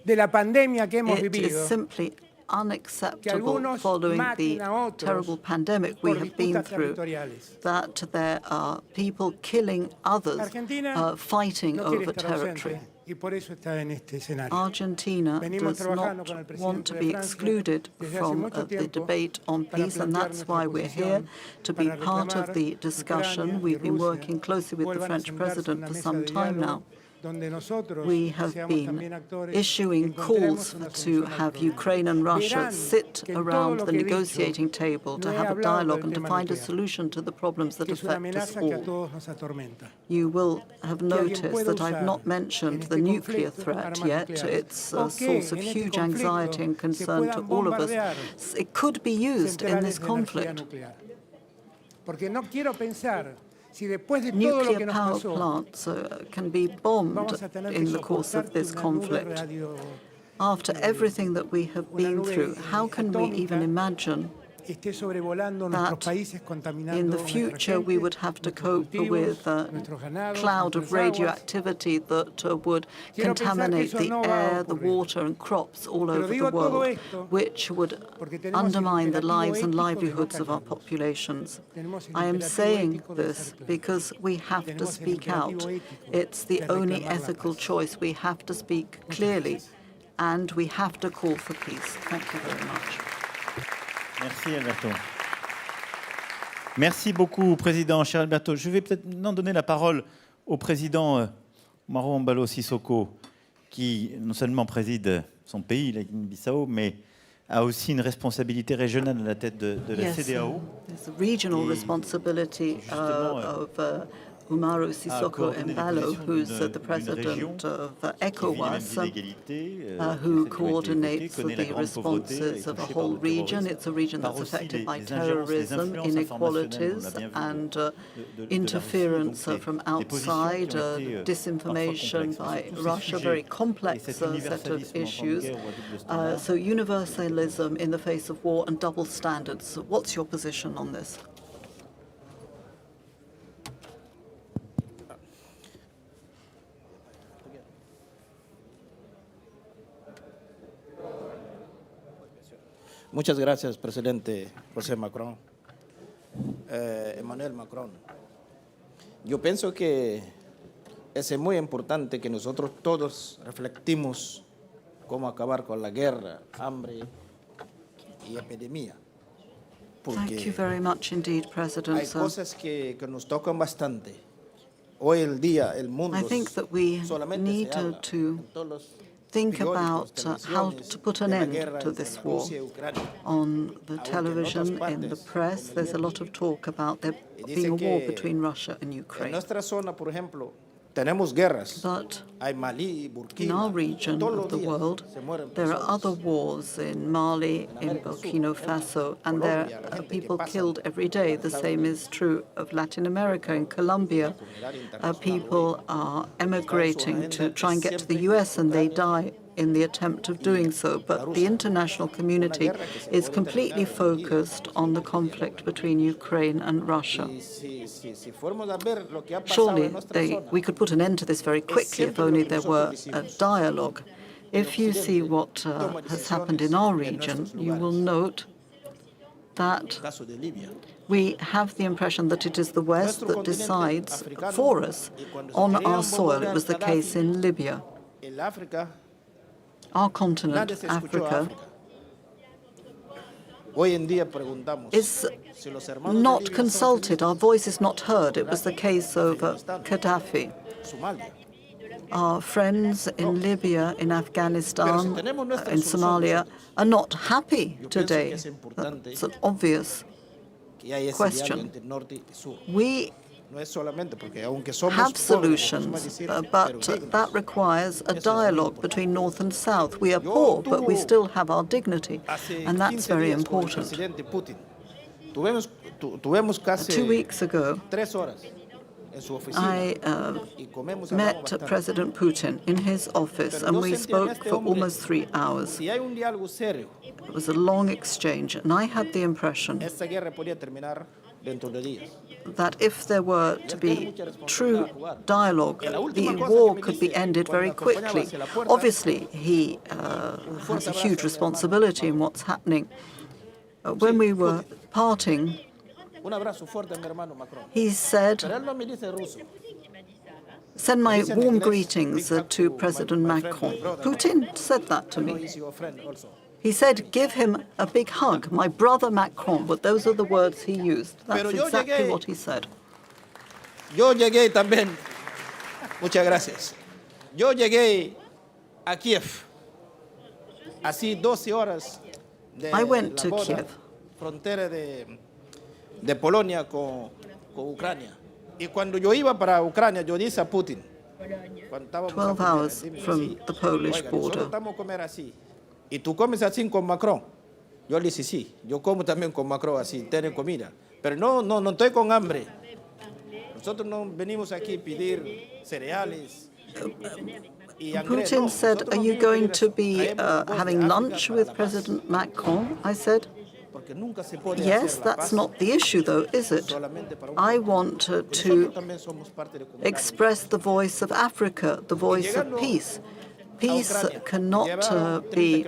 [SPEAKER 4] de la pandemia que hemos
[SPEAKER 2] It is
[SPEAKER 4] vivido,
[SPEAKER 2] simply
[SPEAKER 4] que
[SPEAKER 2] unacceptable
[SPEAKER 4] algunos
[SPEAKER 2] following the
[SPEAKER 4] maten a otros
[SPEAKER 2] terrible pandemic we
[SPEAKER 4] por
[SPEAKER 2] have been
[SPEAKER 4] disputas
[SPEAKER 2] through,
[SPEAKER 4] territoriales.
[SPEAKER 2] that there are people killing others
[SPEAKER 4] Argentina
[SPEAKER 2] fighting
[SPEAKER 4] no quiere
[SPEAKER 2] over
[SPEAKER 4] estar ausente
[SPEAKER 2] territory.
[SPEAKER 4] y por eso está en este escenario.
[SPEAKER 2] Argentina
[SPEAKER 4] Venimos
[SPEAKER 2] does
[SPEAKER 4] trabajando con el
[SPEAKER 2] not want
[SPEAKER 4] presidente
[SPEAKER 2] to
[SPEAKER 4] de
[SPEAKER 2] be
[SPEAKER 4] Francia
[SPEAKER 2] excluded
[SPEAKER 4] desde hace
[SPEAKER 2] from
[SPEAKER 4] mucho
[SPEAKER 2] the
[SPEAKER 4] tiempo
[SPEAKER 2] debate on
[SPEAKER 4] para
[SPEAKER 2] peace, and
[SPEAKER 4] plantear
[SPEAKER 2] that's
[SPEAKER 4] nuestra
[SPEAKER 2] why we're here,
[SPEAKER 4] posición,
[SPEAKER 2] to be
[SPEAKER 4] para
[SPEAKER 2] part of
[SPEAKER 4] reclamar
[SPEAKER 2] the
[SPEAKER 4] que
[SPEAKER 2] discussion.
[SPEAKER 4] Ucrania y
[SPEAKER 2] We've been
[SPEAKER 4] Rusia
[SPEAKER 2] working closely with the
[SPEAKER 4] vuelvan a
[SPEAKER 2] French
[SPEAKER 4] sentarse en
[SPEAKER 2] president
[SPEAKER 4] una
[SPEAKER 2] for
[SPEAKER 4] mesa
[SPEAKER 2] some
[SPEAKER 4] de
[SPEAKER 2] time now.
[SPEAKER 4] diálogo donde nosotros
[SPEAKER 2] We have
[SPEAKER 4] seamos también
[SPEAKER 2] been
[SPEAKER 4] actores,
[SPEAKER 2] issuing
[SPEAKER 4] encontremos
[SPEAKER 2] calls
[SPEAKER 4] una
[SPEAKER 2] to
[SPEAKER 4] solución al
[SPEAKER 2] have
[SPEAKER 4] problema.
[SPEAKER 2] Ukraine and Russia
[SPEAKER 4] Verán
[SPEAKER 2] sit
[SPEAKER 4] que en todo
[SPEAKER 2] around
[SPEAKER 4] lo
[SPEAKER 2] the
[SPEAKER 4] que he dicho
[SPEAKER 2] negotiating table to
[SPEAKER 4] no he
[SPEAKER 2] have a
[SPEAKER 4] hablado
[SPEAKER 2] dialogue
[SPEAKER 4] del
[SPEAKER 2] and to
[SPEAKER 4] tema
[SPEAKER 2] find a
[SPEAKER 4] nuclear,
[SPEAKER 2] solution to the problems that
[SPEAKER 4] que es una
[SPEAKER 2] affect us
[SPEAKER 4] amenaza que a
[SPEAKER 2] all.
[SPEAKER 4] todos nos atormenta.
[SPEAKER 2] You will have
[SPEAKER 4] Que alguien
[SPEAKER 2] noticed
[SPEAKER 4] pueda
[SPEAKER 2] that I've
[SPEAKER 4] usar
[SPEAKER 2] not
[SPEAKER 4] en
[SPEAKER 2] mentioned the
[SPEAKER 4] este
[SPEAKER 2] nuclear
[SPEAKER 4] conflicto
[SPEAKER 2] threat
[SPEAKER 4] armas
[SPEAKER 2] yet.
[SPEAKER 4] nucleares,
[SPEAKER 2] It's
[SPEAKER 4] o
[SPEAKER 2] a
[SPEAKER 4] que
[SPEAKER 2] source of
[SPEAKER 4] en este
[SPEAKER 2] huge anxiety and
[SPEAKER 4] conflicto se
[SPEAKER 2] concern to
[SPEAKER 4] puedan
[SPEAKER 2] all of us.
[SPEAKER 4] bombardear
[SPEAKER 2] It could be used in this
[SPEAKER 4] centrales de energía
[SPEAKER 2] conflict.
[SPEAKER 4] nuclear. Porque no quiero pensar si después de todo lo
[SPEAKER 2] Nuclear
[SPEAKER 4] que nos
[SPEAKER 2] power
[SPEAKER 4] pasó
[SPEAKER 2] plants can be bombed
[SPEAKER 4] vamos a tener que
[SPEAKER 2] in the course
[SPEAKER 4] soportar
[SPEAKER 2] of this
[SPEAKER 4] una nube
[SPEAKER 2] conflict.
[SPEAKER 4] radio,
[SPEAKER 2] After everything that we have
[SPEAKER 4] una
[SPEAKER 2] been
[SPEAKER 4] nube
[SPEAKER 2] through, how can we even
[SPEAKER 4] atómica
[SPEAKER 2] imagine
[SPEAKER 4] esté sobrevolando nuestros
[SPEAKER 2] that
[SPEAKER 4] países, contaminando
[SPEAKER 2] in the
[SPEAKER 4] nuestra
[SPEAKER 2] future we
[SPEAKER 4] gente,
[SPEAKER 2] would have to
[SPEAKER 4] nuestros
[SPEAKER 2] cope
[SPEAKER 4] cultivos,
[SPEAKER 2] with a
[SPEAKER 4] nuestros ganados,
[SPEAKER 2] cloud of
[SPEAKER 4] nuestras aguas?
[SPEAKER 2] radioactivity that would
[SPEAKER 4] Quiero pensar que
[SPEAKER 2] contaminate
[SPEAKER 4] eso
[SPEAKER 2] the
[SPEAKER 4] no va a
[SPEAKER 2] air, the
[SPEAKER 4] ocurrir.
[SPEAKER 2] water and crops all
[SPEAKER 4] Pero
[SPEAKER 2] over the
[SPEAKER 4] digo todo
[SPEAKER 2] world,
[SPEAKER 4] esto
[SPEAKER 2] which would
[SPEAKER 4] porque tenemos el
[SPEAKER 2] undermine the
[SPEAKER 4] imperativo
[SPEAKER 2] lives and
[SPEAKER 4] ético de no
[SPEAKER 2] livelihoods of our
[SPEAKER 4] callarnos.
[SPEAKER 2] populations.
[SPEAKER 4] Tenemos el
[SPEAKER 2] I am
[SPEAKER 4] imperativo
[SPEAKER 2] saying
[SPEAKER 4] ético de
[SPEAKER 2] this
[SPEAKER 4] ser claros.
[SPEAKER 2] because we have to
[SPEAKER 4] Tenemos el
[SPEAKER 2] speak
[SPEAKER 4] imperativo
[SPEAKER 2] out.
[SPEAKER 4] ético
[SPEAKER 2] It's the
[SPEAKER 4] de
[SPEAKER 2] only
[SPEAKER 4] reclamar la
[SPEAKER 2] ethical
[SPEAKER 4] paz.
[SPEAKER 2] choice. We have to speak clearly, and we have to call for peace. Thank you very much.
[SPEAKER 3] Merci Alberto. Merci beaucoup, Président. Cher Alberto, je vais peut-être maintenant donner la parole au Président Umaro Embalo Sissoko, qui non seulement préside son pays, la Guinée-Bissau, mais a aussi une responsabilité régionale à la tête de la CEDEAO.
[SPEAKER 2] There's a regional responsibility of Umaro Sissoko Embalo, who's the president of ECOWAS, who coordinates the responses of a whole region. It's a region that's affected by terrorism, inequalities, and interference from outside, disinformation by Russia, very complex set of issues. So universalism in the face of war and double standards. What's your position on this?
[SPEAKER 5] Muchas gracias, presidente José Macron. Emmanuel Macron. Yo pienso que es muy importante que nosotros todos reflectimos cómo acabar con la guerra, hambre y epidemia.
[SPEAKER 2] Thank you very much indeed, President.
[SPEAKER 5] Hay cosas que nos tocan bastante. Hoy el día, el mundo
[SPEAKER 2] I think that we
[SPEAKER 5] solamente
[SPEAKER 2] need
[SPEAKER 5] se habla
[SPEAKER 2] to
[SPEAKER 5] en todos los
[SPEAKER 2] think
[SPEAKER 5] periódicos,
[SPEAKER 2] about how
[SPEAKER 5] televisiones,
[SPEAKER 2] to put an
[SPEAKER 5] de la
[SPEAKER 2] end
[SPEAKER 5] guerra
[SPEAKER 2] to
[SPEAKER 5] entre
[SPEAKER 2] this war.
[SPEAKER 5] Rusia y Ucrania.
[SPEAKER 2] On the
[SPEAKER 5] Aunque en
[SPEAKER 2] television,
[SPEAKER 5] otras
[SPEAKER 2] in the
[SPEAKER 5] partes,
[SPEAKER 2] press,
[SPEAKER 5] como
[SPEAKER 2] there's a lot of talk about there being a war between Russia and
[SPEAKER 5] En
[SPEAKER 2] Ukraine.
[SPEAKER 5] nuestra zona, por ejemplo, tenemos guerras.
[SPEAKER 2] But
[SPEAKER 5] Hay Malí,
[SPEAKER 2] in
[SPEAKER 5] Burkina.
[SPEAKER 2] our region
[SPEAKER 5] Todos
[SPEAKER 2] of
[SPEAKER 5] los
[SPEAKER 2] the
[SPEAKER 5] días
[SPEAKER 2] world,
[SPEAKER 5] se mueren
[SPEAKER 2] there are
[SPEAKER 5] personas.
[SPEAKER 2] other wars in Mali, in Burkina Faso, and there are people killed every day. The same is true of Latin America. In Colombia, people are emigrating to try and get to the US, and they die in the attempt of doing so. But the international community is completely focused on the conflict between Ukraine and Russia.
[SPEAKER 5] Si fuéramos a ver lo que ha pasado
[SPEAKER 2] Surely
[SPEAKER 5] en nuestra zona,
[SPEAKER 2] we could put an end to this very quickly if only there were a dialogue. If you see what has happened in our region, you will note that
[SPEAKER 5] caso de Libia.
[SPEAKER 2] we have the impression that it is the West that decides for us on our soil. It was the case in Libya.
[SPEAKER 5] El África,
[SPEAKER 2] Our
[SPEAKER 5] nadie
[SPEAKER 2] continent,
[SPEAKER 5] se escuchó a
[SPEAKER 2] Africa,
[SPEAKER 5] África. Hoy en día preguntamos
[SPEAKER 2] is
[SPEAKER 5] si los hermanos de
[SPEAKER 2] not
[SPEAKER 5] Libia son
[SPEAKER 2] consulted. Our voice is not heard. It was the case of Gaddafi.
[SPEAKER 5] Somalia.
[SPEAKER 2] Our friends in Libya, in Afghanistan, in Somalia are not happy today. That's an obvious
[SPEAKER 5] Que hay ese
[SPEAKER 2] question.
[SPEAKER 5] diálogo entre norte y sur.
[SPEAKER 2] We
[SPEAKER 5] No es solamente porque aunque somos
[SPEAKER 2] have
[SPEAKER 5] pobres,
[SPEAKER 2] solutions,
[SPEAKER 5] podemos decir,
[SPEAKER 2] but
[SPEAKER 5] pero dignos.
[SPEAKER 2] that requires a dialogue between North and South. We are poor, but we still have our dignity,
[SPEAKER 5] Hace
[SPEAKER 2] and that's
[SPEAKER 5] 15
[SPEAKER 2] very
[SPEAKER 5] días con el
[SPEAKER 2] important.
[SPEAKER 5] presidente Putin. Tuvimos casi
[SPEAKER 2] 2 weeks ago,
[SPEAKER 5] 3 horas en su oficina
[SPEAKER 2] I
[SPEAKER 5] y comemos
[SPEAKER 2] met
[SPEAKER 5] bastante.
[SPEAKER 2] President Putin in his office, and we spoke for almost 3 hours.
[SPEAKER 5] Si hay un diálogo serio,
[SPEAKER 2] It was a long exchange, and I had the impression
[SPEAKER 5] esta guerra podría terminar dentro de días.
[SPEAKER 2] that if there were to be true dialogue, the war could be ended very quickly. Obviously, he has a huge responsibility in what's happening. When we were parting,
[SPEAKER 5] Un abrazo fuerte a mi hermano Macron.
[SPEAKER 2] he said,
[SPEAKER 5] Pero él no me dice ruso.
[SPEAKER 2] send my warm greetings to President Macron. Putin said that to me. He said, give him a big hug, my brother Macron, but those are the words he used. That's exactly what he said.
[SPEAKER 5] Yo llegué también, muchas gracias. Yo llegué a Kiev, así 12 horas de
[SPEAKER 2] I went to
[SPEAKER 5] la
[SPEAKER 2] Kiev.
[SPEAKER 5] frontera de Polonia con Ucrania. Y cuando yo iba para Ucrania, yo dije a Putin, cuando estábamos
[SPEAKER 2] 12 hours from the Polish
[SPEAKER 5] oiga,
[SPEAKER 2] border.
[SPEAKER 5] nosotros estamos a comer así. ¿Y tú comes así con Macron? Yo le dije, sí, yo como también con Macron así, tiene comida. Pero no estoy con hambre. Nosotros no venimos aquí a pedir cereales.
[SPEAKER 2] Putin said, are you going to be having lunch with President Macron? I said, yes, that's not the issue, though, is it? I want to express the voice of Africa, the voice of peace. Peace cannot be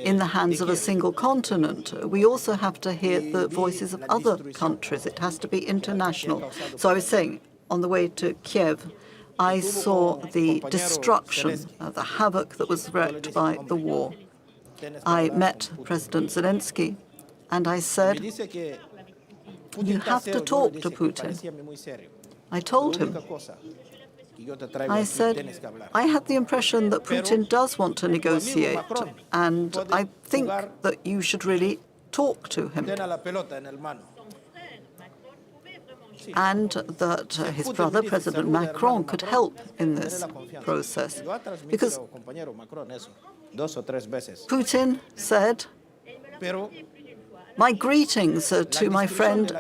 [SPEAKER 2] in the hands of a single continent. We also have to hear the voices of other countries. It has to be international. So I was saying, on the way to Kiev, I saw the destruction, the havoc that was wreaked by the war. I met President Zelensky, and I said, you have to talk to Putin. I told him, I said, I had the impression that Putin does want to negotiate, and I think that you should really talk to him. And that his brother, President Macron, could help in this process. Because Putin said, my greetings to my friend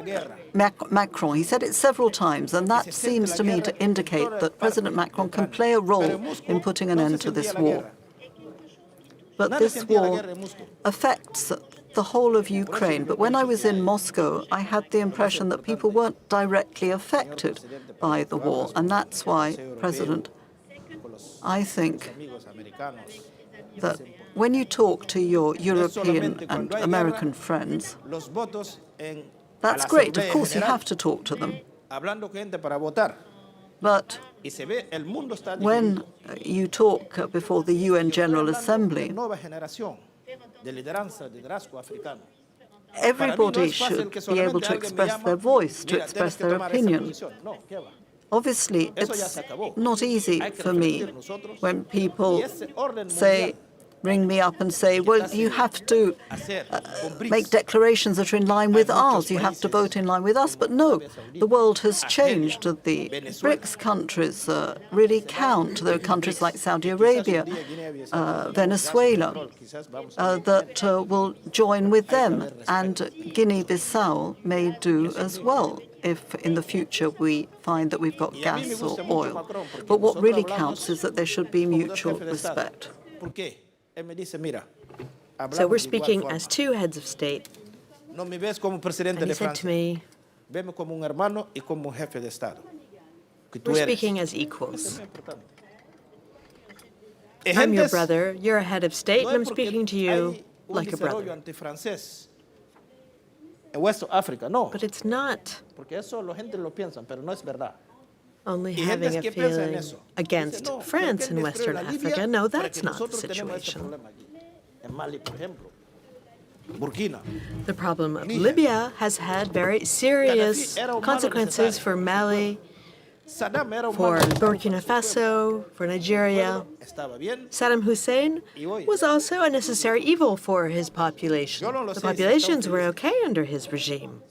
[SPEAKER 2] Macron. He said it several times, and that seems to me to indicate that President Macron can play a role in putting an end to this war. But this war affects the whole of Ukraine. But when I was in Moscow, I had the impression that people weren't directly affected by the war. And that's why, President, I think that when you talk to your European and American friends, that's great. Of course, you have to talk to them. But when you talk before the UN General Assembly, everybody should be able to express their voice, to express their opinion. Obviously, it's not easy for me when people ring me up and say, well, you have to make declarations that are in line with ours. You have to vote in line with us. But no, the world has changed. The BRICS countries really count. There are countries like Saudi Arabia, Venezuela, that will join with them. And Guinea-Bissau may do as well if in the future we find that we've got gas or oil. But what really counts is that there should be mutual respect.
[SPEAKER 6] So we're speaking as two heads of state. And he said to me, we're speaking as equals. I'm your brother, you're a head of state, and I'm speaking to you like a brother. But it's not only having a feeling against France in Western Africa. No, that's not the situation. The problem of Libya has had very serious consequences for Mali, for Burkina Faso, for Nigeria. Saddam Hussein was also a necessary evil for his population. The populations were okay under his regime.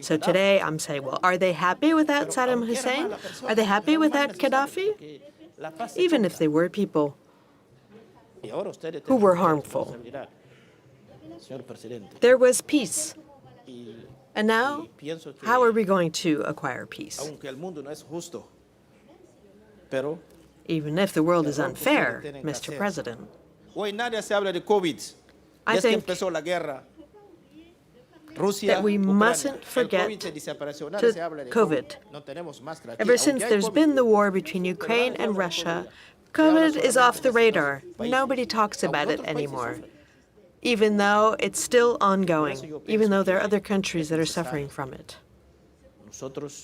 [SPEAKER 6] So today I'm saying, well, are they happy without Saddam Hussein? Are they happy without Gaddafi? Even if they were people who were harmful. There was peace. And now, how are we going to acquire peace? Even if the world is unfair, Mr. President. I think that we mustn't forget COVID. Ever since there's been the war between Ukraine and Russia, COVID is off the radar. Nobody talks about it anymore, even though it's still ongoing, even though there are other countries that are suffering from it.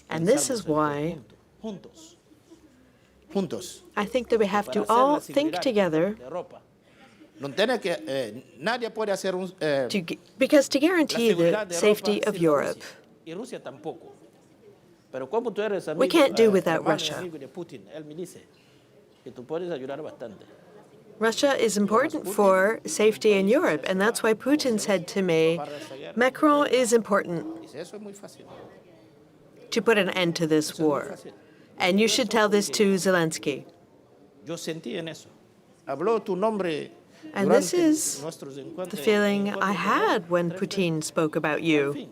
[SPEAKER 6] And this is why
[SPEAKER 5] juntos.
[SPEAKER 6] I think that we have to all think together because to guarantee the safety of Europe, we can't do without Russia. Russia is important for safety in Europe, and that's why Putin said to me, Macron is important to put an end to this war. And you should tell this to Zelensky. And this is the feeling I had when Putin spoke about you.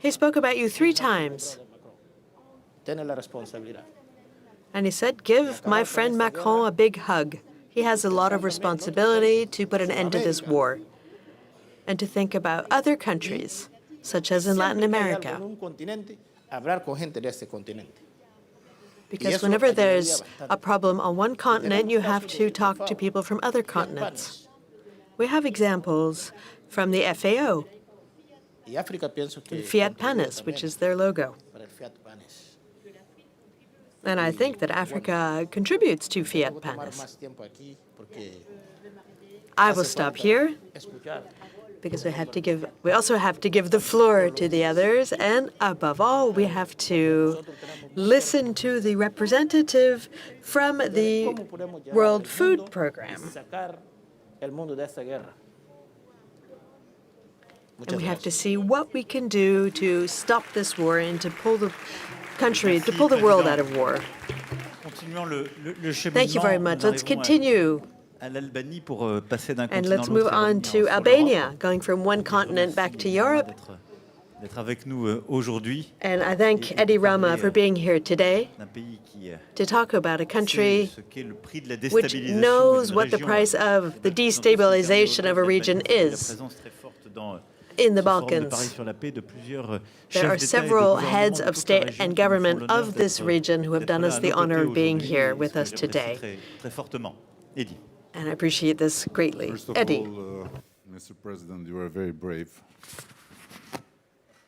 [SPEAKER 6] He spoke about you 3 times. And he said, give my friend Macron a big hug. He has a lot of responsibility to put an end to this war and to think about other countries, such as in Latin America. Because whenever there's a problem on one continent, you have to talk to people from other continents. We have examples from the FAO, Fiat Panis, which is their logo. And I think that Africa contributes to Fiat Panis. I will stop here because we also have to give the floor to the others, and above all, we have to listen to the representative from the World Food Program. And we have to see what we can do to stop this war and to pull the world out of war. Thank you very much. Let's continue. And let's move on to Albania, going from one continent back to Europe. And I thank Eddie Rama for being here today to talk about a country which knows what the price of the destabilization of a region is. In the Balkans, there are several heads of state and government of this region who have done us the honor of being here with us today. And I appreciate this greatly.
[SPEAKER 7] First of
[SPEAKER 6] Eddie.
[SPEAKER 7] all, Mr. President, you are very brave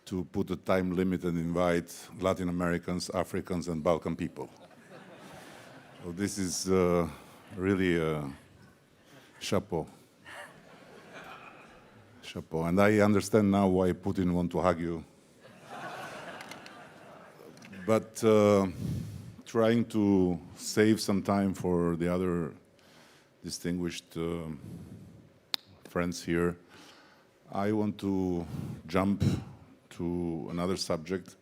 [SPEAKER 7] to put a time limit and invite Latin Americans, Africans, and Balkan people. So this is really a chapeau. Chapeau. And I understand now why Putin wants to hug you. But trying to save some time for the other distinguished friends here, I want to jump to another subject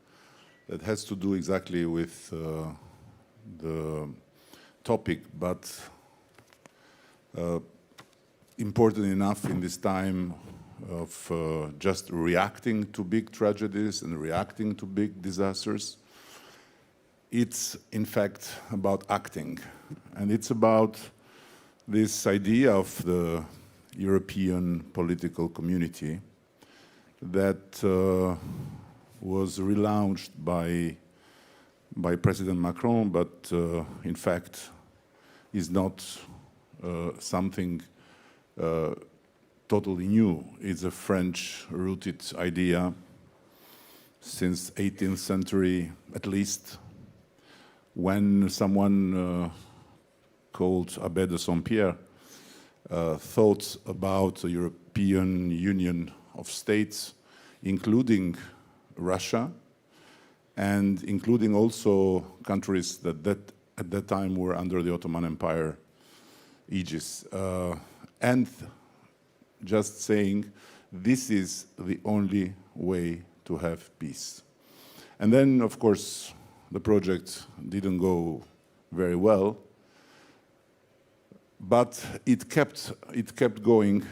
[SPEAKER 7] that has to do exactly with the topic, but important enough in this time of just reacting to big tragedies and reacting to big disasters. It's, in fact, about acting. And it's about this idea of the European political community that was relaunched by President Macron, but in fact is not something totally new. It's a French-rooted idea since 18th century, at least, when someone called Abbé de Saint-Pierre thought about a European Union of states, including Russia, and including also countries that at that time were under the Ottoman Empire aegis. And just saying, this is the only way to have peace. And then, of course, the project didn't go very well, but it kept going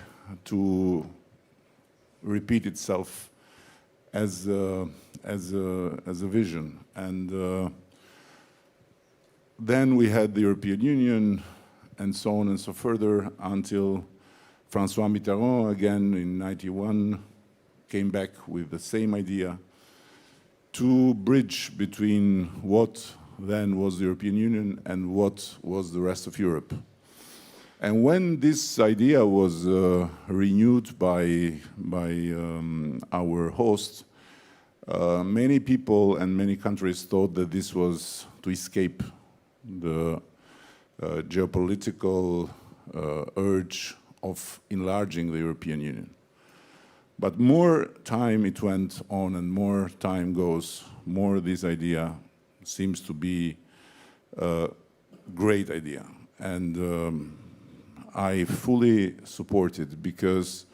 [SPEAKER 7] to repeat itself as a vision. And then we had the European Union, and so on and so further, until François Mitterrand, again in '91, came back with the same idea to bridge between what then was the European Union and what was the rest of Europe. And when this idea was renewed by our host, many people and many countries thought that this was to escape the geopolitical urge of enlarging the European Union. But more time it went on and more time goes, more this idea seems to be a great idea. And I fully support it because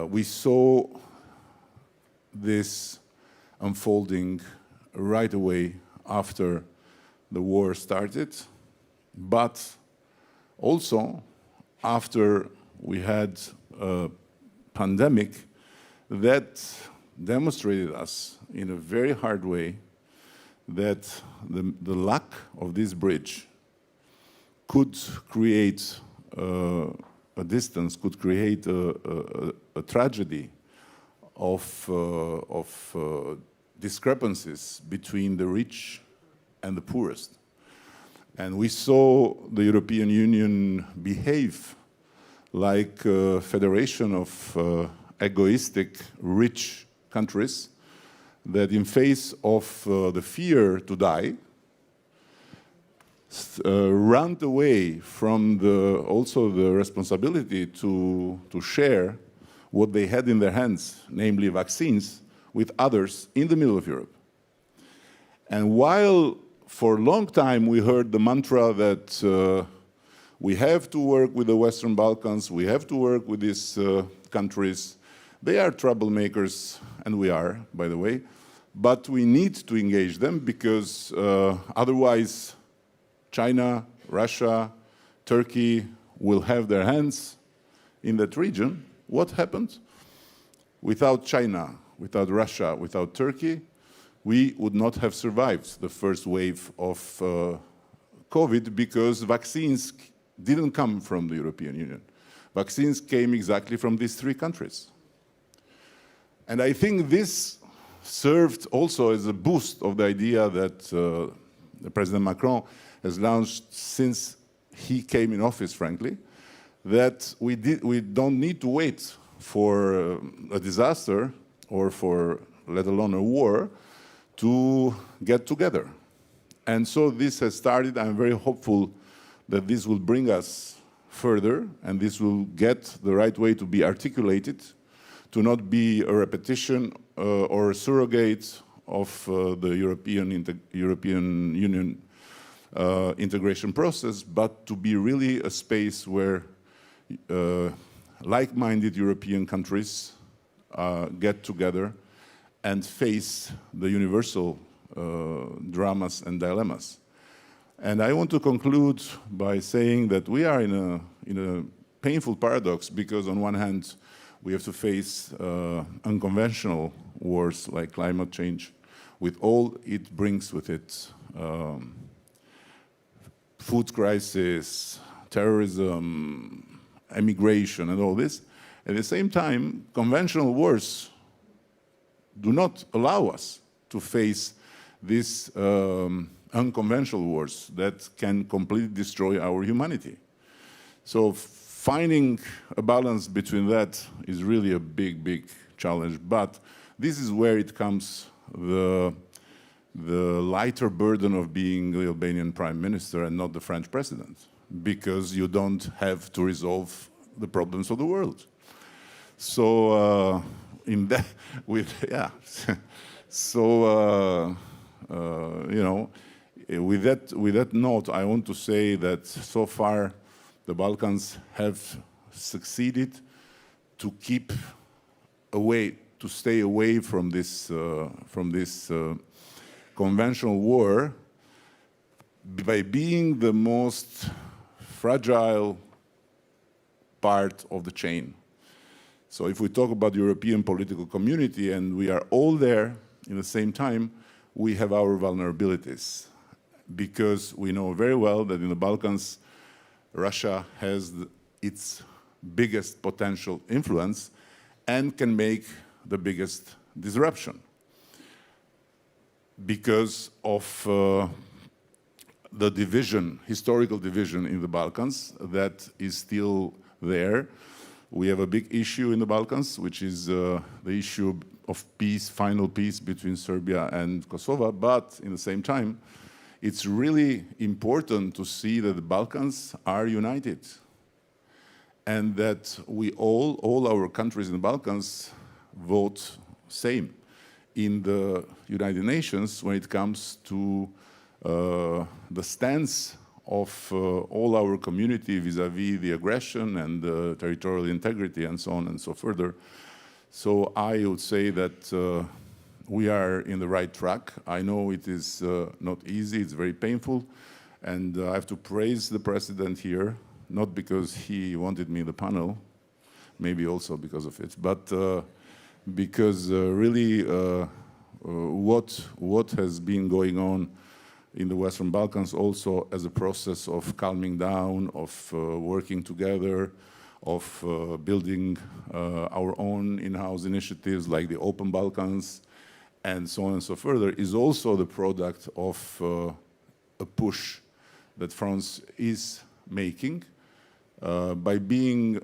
[SPEAKER 7] we saw this unfolding right away after the war started, but also after we had a pandemic that demonstrated us in a very hard way that the lack of this bridge could create a distance, could create a tragedy of discrepancies between the rich and the poorest. And we saw the European Union behave like a federation of egoistic, rich countries that in face of the fear to die, ran away from also the responsibility to share what they had in their hands, namely vaccines, with others in the middle of Europe. And while for a long time we heard the mantra that we have to work with the Western Balkans, we have to work with these countries, they are troublemakers, and we are, by the way, but we need to engage them because otherwise China, Russia, Turkey will have their hands in that region. What happened? Without China, without Russia, without Turkey, we would not have survived the first wave of COVID because vaccines didn't come from the European Union. Vaccines came exactly from these three countries. And I think this served also as a boost of the idea that President Macron has launched since he came in office, frankly, that we don't need to wait for a disaster or for, let alone a war, to get together. And so this has started. I'm very hopeful that this will bring us further and this will get the right way to be articulated, to not be a repetition or a surrogate of the European Union integration process, but to be really a space where like-minded European countries get together and face the universal dramas and dilemmas. And I want to conclude by saying that we are in a painful paradox because on one hand, we have to face unconventional wars like climate change with all it brings with it. Food crisis, terrorism, immigration, and all this. At the same time, conventional wars do not allow us to face these unconventional wars that can completely destroy our humanity. So finding a balance between that is really a big, big challenge. But this is where it comes the lighter burden of being the Albanian prime minister and not the French president, because you don't have to resolve the problems of the world. So in that, you know, with that note, I want to say that so far the Balkans have succeeded to keep away, to stay away from this conventional war by being the most fragile part of the chain. So if we talk about the European political community and we are all there in the same time, we have our vulnerabilities because we know very well that in the Balkans, Russia has its biggest potential influence and can make the biggest disruption because of the division, historical division in the Balkans that is still there. We have a big issue in the Balkans, which is the issue of peace, final peace between Serbia and Kosovo, but in the same time, it's really important to see that the Balkans are united and that we all our countries in the Balkans vote same in the United Nations when it comes to the stance of all our community vis-à-vis the aggression and the territorial integrity and so on and so further. So I would say that we are in the right track. I know it is not easy, it's very painful, and I have to praise the president here, not because he wanted me in the panel, maybe also because of it, but because really what has been going on in the Western Balkans also as a process of calming down, of working together, of building our own in-house initiatives like the Open Balkans and so on and so further, is also the product of a push that France is making by being,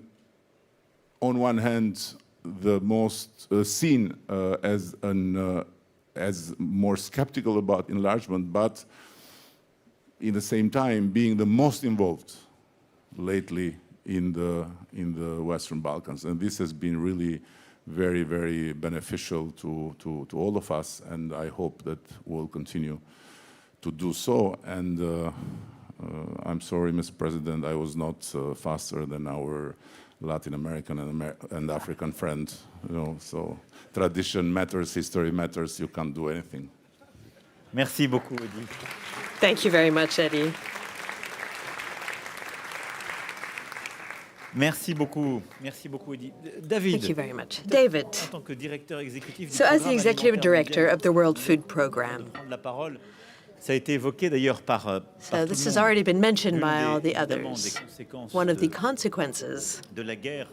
[SPEAKER 7] on one hand, the most seen as more skeptical about enlargement, but in the same time being the most involved lately in the Western Balkans. And this has been really very, very beneficial to all of us, and I hope that we'll continue to do so. And I'm sorry, Mr. President, I was not faster than our Latin American and African friend. So tradition matters, history matters, you can't do anything.
[SPEAKER 3] Merci beaucoup, Eddy.
[SPEAKER 6] Thank you very much, Eddie.
[SPEAKER 3] Merci beaucoup, Eddy. David.
[SPEAKER 6] Thank you very much. David,
[SPEAKER 3] En tant que directeur exécutif du
[SPEAKER 6] so as the
[SPEAKER 3] programme
[SPEAKER 6] executive
[SPEAKER 3] alimentaire
[SPEAKER 6] director
[SPEAKER 3] mondial,
[SPEAKER 6] of the World Food Programme,
[SPEAKER 3] prendre la parole, ça a été évoqué d'ailleurs par tout
[SPEAKER 6] so
[SPEAKER 3] le
[SPEAKER 6] this has
[SPEAKER 3] monde.
[SPEAKER 6] already been mentioned by
[SPEAKER 3] L'une
[SPEAKER 6] all the
[SPEAKER 3] évidemment,
[SPEAKER 6] others.
[SPEAKER 3] des conséquences
[SPEAKER 6] One of the
[SPEAKER 3] de
[SPEAKER 6] consequences
[SPEAKER 3] la guerre,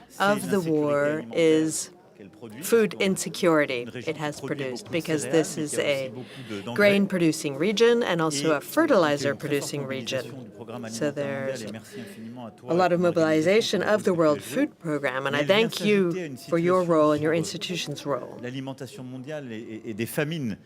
[SPEAKER 3] c'est
[SPEAKER 6] of the
[SPEAKER 3] l'insécurité
[SPEAKER 6] war
[SPEAKER 3] alimentaire
[SPEAKER 6] is
[SPEAKER 3] qu'elle produit.
[SPEAKER 6] food
[SPEAKER 3] Une
[SPEAKER 6] insecurity
[SPEAKER 3] région
[SPEAKER 6] it
[SPEAKER 3] qui
[SPEAKER 6] has
[SPEAKER 3] produit
[SPEAKER 6] produced,
[SPEAKER 3] beaucoup de
[SPEAKER 6] because
[SPEAKER 3] céréales,
[SPEAKER 6] this
[SPEAKER 3] mais
[SPEAKER 6] is
[SPEAKER 3] qui a aussi
[SPEAKER 6] a
[SPEAKER 3] beaucoup d'engrais.
[SPEAKER 6] grain-producing region and also a
[SPEAKER 3] Et
[SPEAKER 6] fertilizer-producing
[SPEAKER 3] il y a une très forte
[SPEAKER 6] region.
[SPEAKER 3] mobilisation du programme
[SPEAKER 6] So
[SPEAKER 3] alimentaire mondial,
[SPEAKER 6] there's
[SPEAKER 3] et merci infiniment à toi
[SPEAKER 6] a lot
[SPEAKER 3] et
[SPEAKER 6] of
[SPEAKER 3] ton
[SPEAKER 6] mobilization
[SPEAKER 3] organisation
[SPEAKER 6] of the
[SPEAKER 3] pour le
[SPEAKER 6] World
[SPEAKER 3] rôle que tu as
[SPEAKER 6] Food
[SPEAKER 3] joué.
[SPEAKER 6] Program, and
[SPEAKER 3] Mais
[SPEAKER 6] I
[SPEAKER 3] elle vient
[SPEAKER 6] thank
[SPEAKER 3] s'ajouter à
[SPEAKER 6] you
[SPEAKER 3] une
[SPEAKER 6] for your
[SPEAKER 3] situation
[SPEAKER 6] role and your
[SPEAKER 3] sur
[SPEAKER 6] institution's role.
[SPEAKER 3] l'alimentation mondiale et des famines.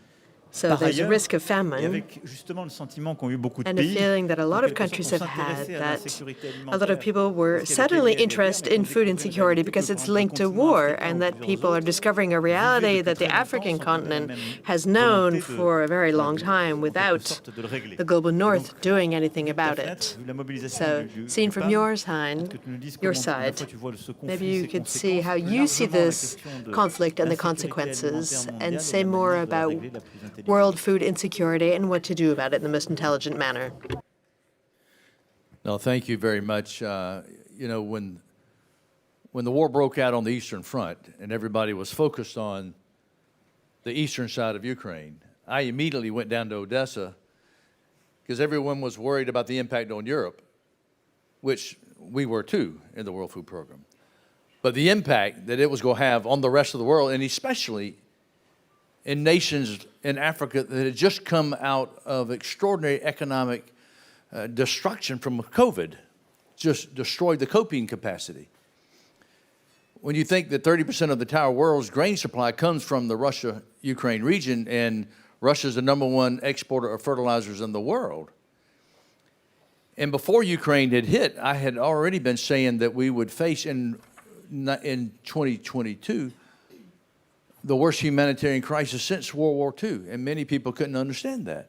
[SPEAKER 6] So
[SPEAKER 3] Par
[SPEAKER 6] there's a
[SPEAKER 3] ailleurs,
[SPEAKER 6] risk of
[SPEAKER 3] et
[SPEAKER 6] famine
[SPEAKER 3] avec justement le sentiment qu'ont eu beaucoup de
[SPEAKER 6] and a
[SPEAKER 3] pays,
[SPEAKER 6] feeling that a lot
[SPEAKER 3] en
[SPEAKER 6] of
[SPEAKER 3] quelque sorte,
[SPEAKER 6] countries
[SPEAKER 3] on
[SPEAKER 6] have had
[SPEAKER 3] s'intéressait à
[SPEAKER 6] that
[SPEAKER 3] l'insécurité
[SPEAKER 6] a lot
[SPEAKER 3] alimentaire,
[SPEAKER 6] of people were
[SPEAKER 3] parce qu'elle était
[SPEAKER 6] suddenly
[SPEAKER 3] liée à des
[SPEAKER 6] interested
[SPEAKER 3] guerres, mais
[SPEAKER 6] in
[SPEAKER 3] qu'on
[SPEAKER 6] food
[SPEAKER 3] découvrait
[SPEAKER 6] insecurity
[SPEAKER 3] la réalité
[SPEAKER 6] because
[SPEAKER 3] que
[SPEAKER 6] it's
[SPEAKER 3] pour un
[SPEAKER 6] linked to
[SPEAKER 3] continent
[SPEAKER 6] war,
[SPEAKER 3] africain
[SPEAKER 6] and
[SPEAKER 3] ou
[SPEAKER 6] that
[SPEAKER 3] plusieurs
[SPEAKER 6] people are
[SPEAKER 3] autres
[SPEAKER 6] discovering a
[SPEAKER 3] vivaient
[SPEAKER 6] reality
[SPEAKER 3] depuis
[SPEAKER 6] that the
[SPEAKER 3] très longtemps
[SPEAKER 6] African
[SPEAKER 3] sans qu'il y ait la
[SPEAKER 6] continent
[SPEAKER 3] même
[SPEAKER 6] has
[SPEAKER 3] volonté
[SPEAKER 6] known
[SPEAKER 3] de-
[SPEAKER 6] for a very long time
[SPEAKER 3] en quelque
[SPEAKER 6] without
[SPEAKER 3] sorte de le régler.
[SPEAKER 6] the global
[SPEAKER 3] Et
[SPEAKER 6] north
[SPEAKER 3] donc,
[SPEAKER 6] doing anything
[SPEAKER 3] vu de ta
[SPEAKER 6] about
[SPEAKER 3] fenêtre,
[SPEAKER 6] it.
[SPEAKER 3] vu la mobilisation
[SPEAKER 6] So,
[SPEAKER 3] du
[SPEAKER 6] seen from
[SPEAKER 3] PAM,
[SPEAKER 6] your
[SPEAKER 3] peut-être
[SPEAKER 6] side,
[SPEAKER 3] que tu nous dises
[SPEAKER 6] your
[SPEAKER 3] comment, à la
[SPEAKER 6] side,
[SPEAKER 3] fois, tu vois ce conflit,
[SPEAKER 6] maybe you
[SPEAKER 3] ses
[SPEAKER 6] could see
[SPEAKER 3] conséquences,
[SPEAKER 6] how
[SPEAKER 3] plus
[SPEAKER 6] you see
[SPEAKER 3] largement la
[SPEAKER 6] this
[SPEAKER 3] question de
[SPEAKER 6] conflict and the
[SPEAKER 3] l'insécurité
[SPEAKER 6] consequences,
[SPEAKER 3] alimentaire mondiale
[SPEAKER 6] and
[SPEAKER 3] et
[SPEAKER 6] say
[SPEAKER 3] la
[SPEAKER 6] more
[SPEAKER 3] manière de la
[SPEAKER 6] about
[SPEAKER 3] régler de la plus intelligente.
[SPEAKER 6] world food insecurity and what to do about it in the most intelligent manner.
[SPEAKER 8] No, thank you very much. When the war broke out on the Eastern Front and everybody was focused on the eastern side of Ukraine, I immediately went down to Odessa because everyone was worried about the impact on Europe, which we were too in the World Food Program. But the impact that it was going to have on the rest of the world, and especially in nations in Africa that had just come out of extraordinary economic destruction from COVID, just destroyed the coping capacity. When you think that 30% of the entire world's grain supply comes from the Russia-Ukraine region, and Russia's the #1 exporter of fertilizers in the world. And before Ukraine had hit, I had already been saying that we would face in 2022 the worst humanitarian crisis since World War II, and many people couldn't understand that.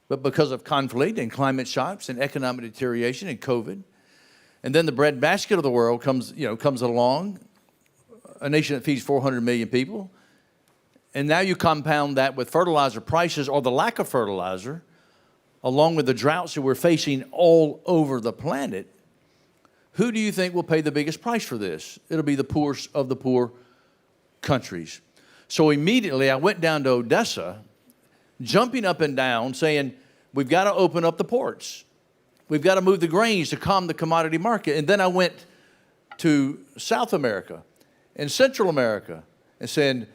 [SPEAKER 8] But because of conflict and climate shocks and economic deterioration and COVID, and then the breadbasket of the world comes along, a nation that feeds 400 million people, and now you compound that with fertilizer prices or the lack of fertilizer, along with the droughts that we're facing all over the planet. Who do you think will pay the biggest price for this? It'll be the poorest of the poor countries. So immediately I went down to Odessa, jumping up and down, saying, we've got to open up the ports. We've got to move the grains to calm the commodity market. And then I went to South America and Central America and said,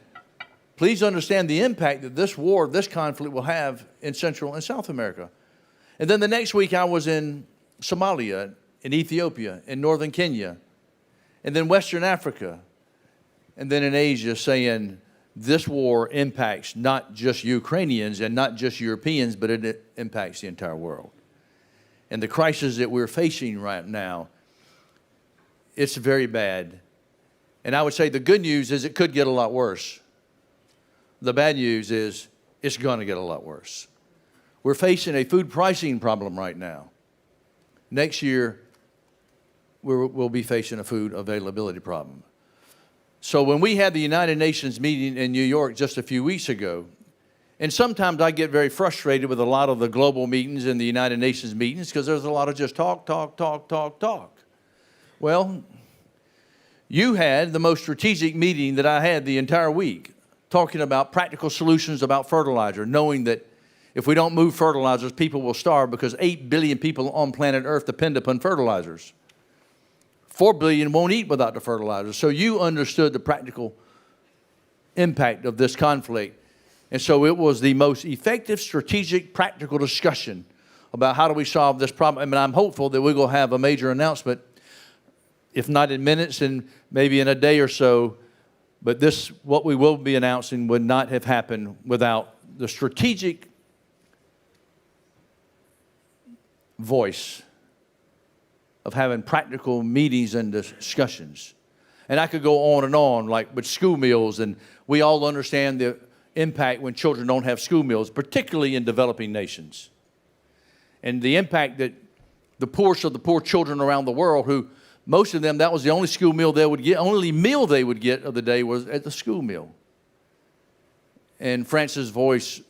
[SPEAKER 8] please understand the impact that this war, this conflict will have in Central and South America. And then the next week I was in Somalia, in Ethiopia, in northern Kenya, and then Western Africa, and then in Asia, saying, this war impacts not just Ukrainians and not just Europeans, but it impacts the entire world. And the crisis that we're facing right now, it's very bad. And I would say the good news is it could get a lot worse. The bad news is it's going to get a lot worse. We're facing a food pricing problem right now. Next year, we'll be facing a food availability problem. So when we had the United Nations meeting in New York just a few weeks ago, and sometimes I get very frustrated with a lot of the global meetings and the United Nations meetings because there's a lot of just talk. Well, you had the most strategic meeting that I had the entire week, talking about practical solutions about fertilizer, knowing that if we don't move fertilizers, people will starve because 8 billion people on planet Earth depend upon fertilizers. 4 billion won't eat without the fertilizer. So you understood the practical impact of this conflict. And so it was the most effective, strategic, practical discussion about how do we solve this problem. I mean, I'm hopeful that we're going to have a major announcement, if not in minutes and maybe in a day or so. But this, what we will be announcing, would not have happened without the strategic voice of having practical meetings and discussions. And I could go on, like with school meals, and we all understand the impact when children don't have school meals, particularly in developing nations. And the impact that the poorest of the poor children around the world, who most of them, that was the only school meal they would get, only meal they would get of the day was at the school meal. And France's voice,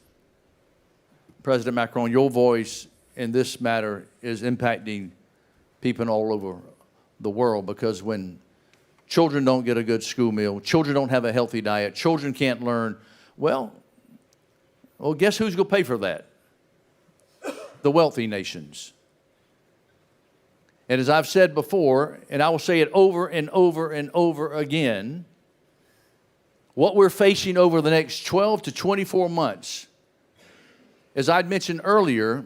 [SPEAKER 8] President Macron, your voice in this matter is impacting people all over the world, because when children don't get a good school meal, children don't have a healthy diet, children can't learn, well, guess who's going to pay for that? The wealthy nations. And as I've said before, and I will say it over and over and over again, what we're facing over the next 12 to 24 months, as I'd mentioned earlier,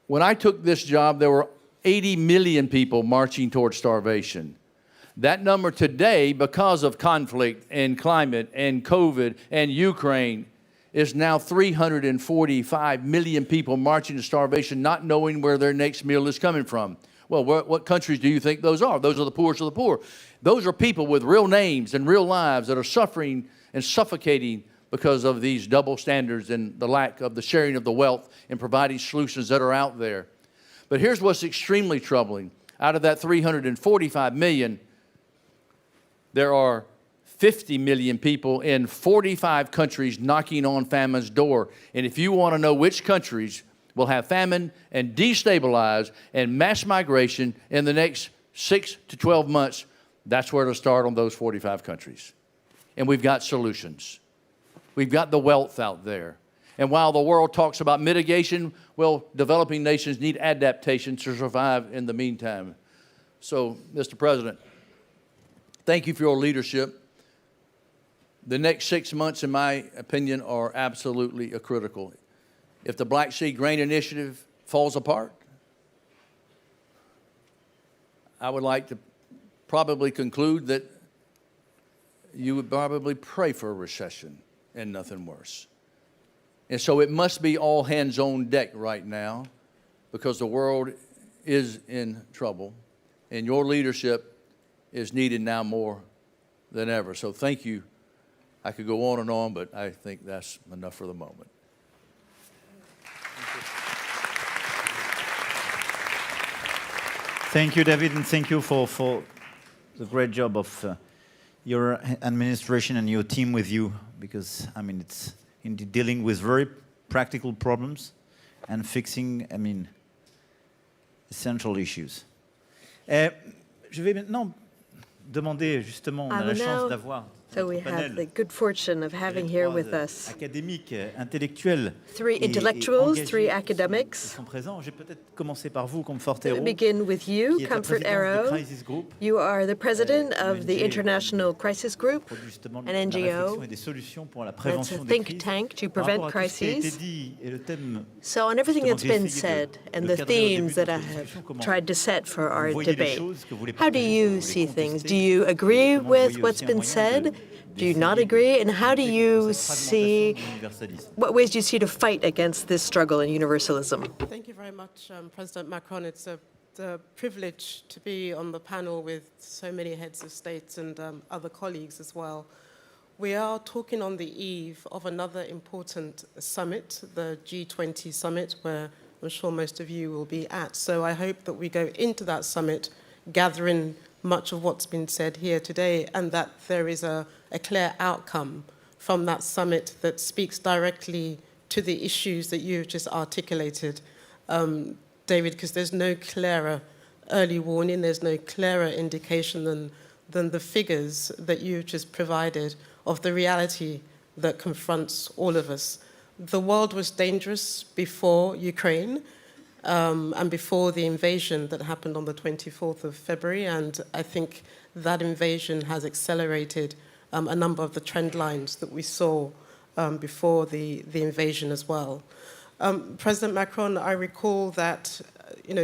[SPEAKER 8] when I took this job, there were 80 million people marching towards starvation. That number today, because of conflict and climate and COVID and Ukraine, is now 345 million people marching to starvation, not knowing where their next meal is coming from. Well, what countries do you think those are? Those are the poorest of the poor. Those are people with real names and real lives that are suffering and suffocating because of these double standards and the lack of the sharing of the wealth and providing solutions that are out there. But here's what's extremely troubling. Out of that 345 million, there are 50 million people in 45 countries knocking on famine's door. And if you want to know which countries will have famine and destabilize and mass migration in the next 6 to 12 months, that's where to start on those 45 countries. And we've got solutions. We've got the wealth out there. And while the world talks about mitigation, well, developing nations need adaptation to survive in the meantime. So, Mr. President, thank you for your leadership. The next 6 months, in my opinion, are absolutely critical. If the Black Sea Grain Initiative falls apart, I would like to probably conclude that you would probably pray for a recession and nothing worse. And so it must be all hands on deck right now, because the world is in trouble, and your leadership is needed now more than ever. So thank you. I could go on, but I think that's enough for the moment.
[SPEAKER 3] Thank you, David, and thank you for the great job of your administration and your team with you, because, I mean, it's indeed dealing with very practical problems and fixing, I mean, essential issues. Je vais maintenant demander, justement, on a la chance d'avoir
[SPEAKER 6] So we have the good fortune of having here with us
[SPEAKER 3] académiques, intellectuels,
[SPEAKER 6] three intellectuals, three academics.
[SPEAKER 3] Je vais peut-être commencer par vous, Confront.
[SPEAKER 6] Let me begin with you, Comfort Arrow. You are the president of the International Crisis Group, an NGO. That's a think tank to prevent crises. So on everything that's been said and the themes that I have tried to set for our debate, how do you see things? Do you agree with what's been said? Do you not agree? And how do you see, what ways do you see to fight against this struggle in universalism?
[SPEAKER 9] Thank you very much, President Macron. It's a privilege to be on the panel with so many heads of states and other colleagues as well. We are talking on the eve of another important summit, the G20 summit, where I'm sure most of you will be at. So I hope that we go into that summit gathering much of what's been said here today, and that there is a clear outcome from that summit that speaks directly to the issues that you've just articulated, David, because there's no clearer early warning, there's no clearer indication than the figures that you've just provided of the reality that confronts all of us. The world was dangerous before Ukraine, and before the invasion that happened on the 24th of February, and I think that invasion has accelerated a number of the trend lines that we saw before the invasion as well. President Macron, I recall that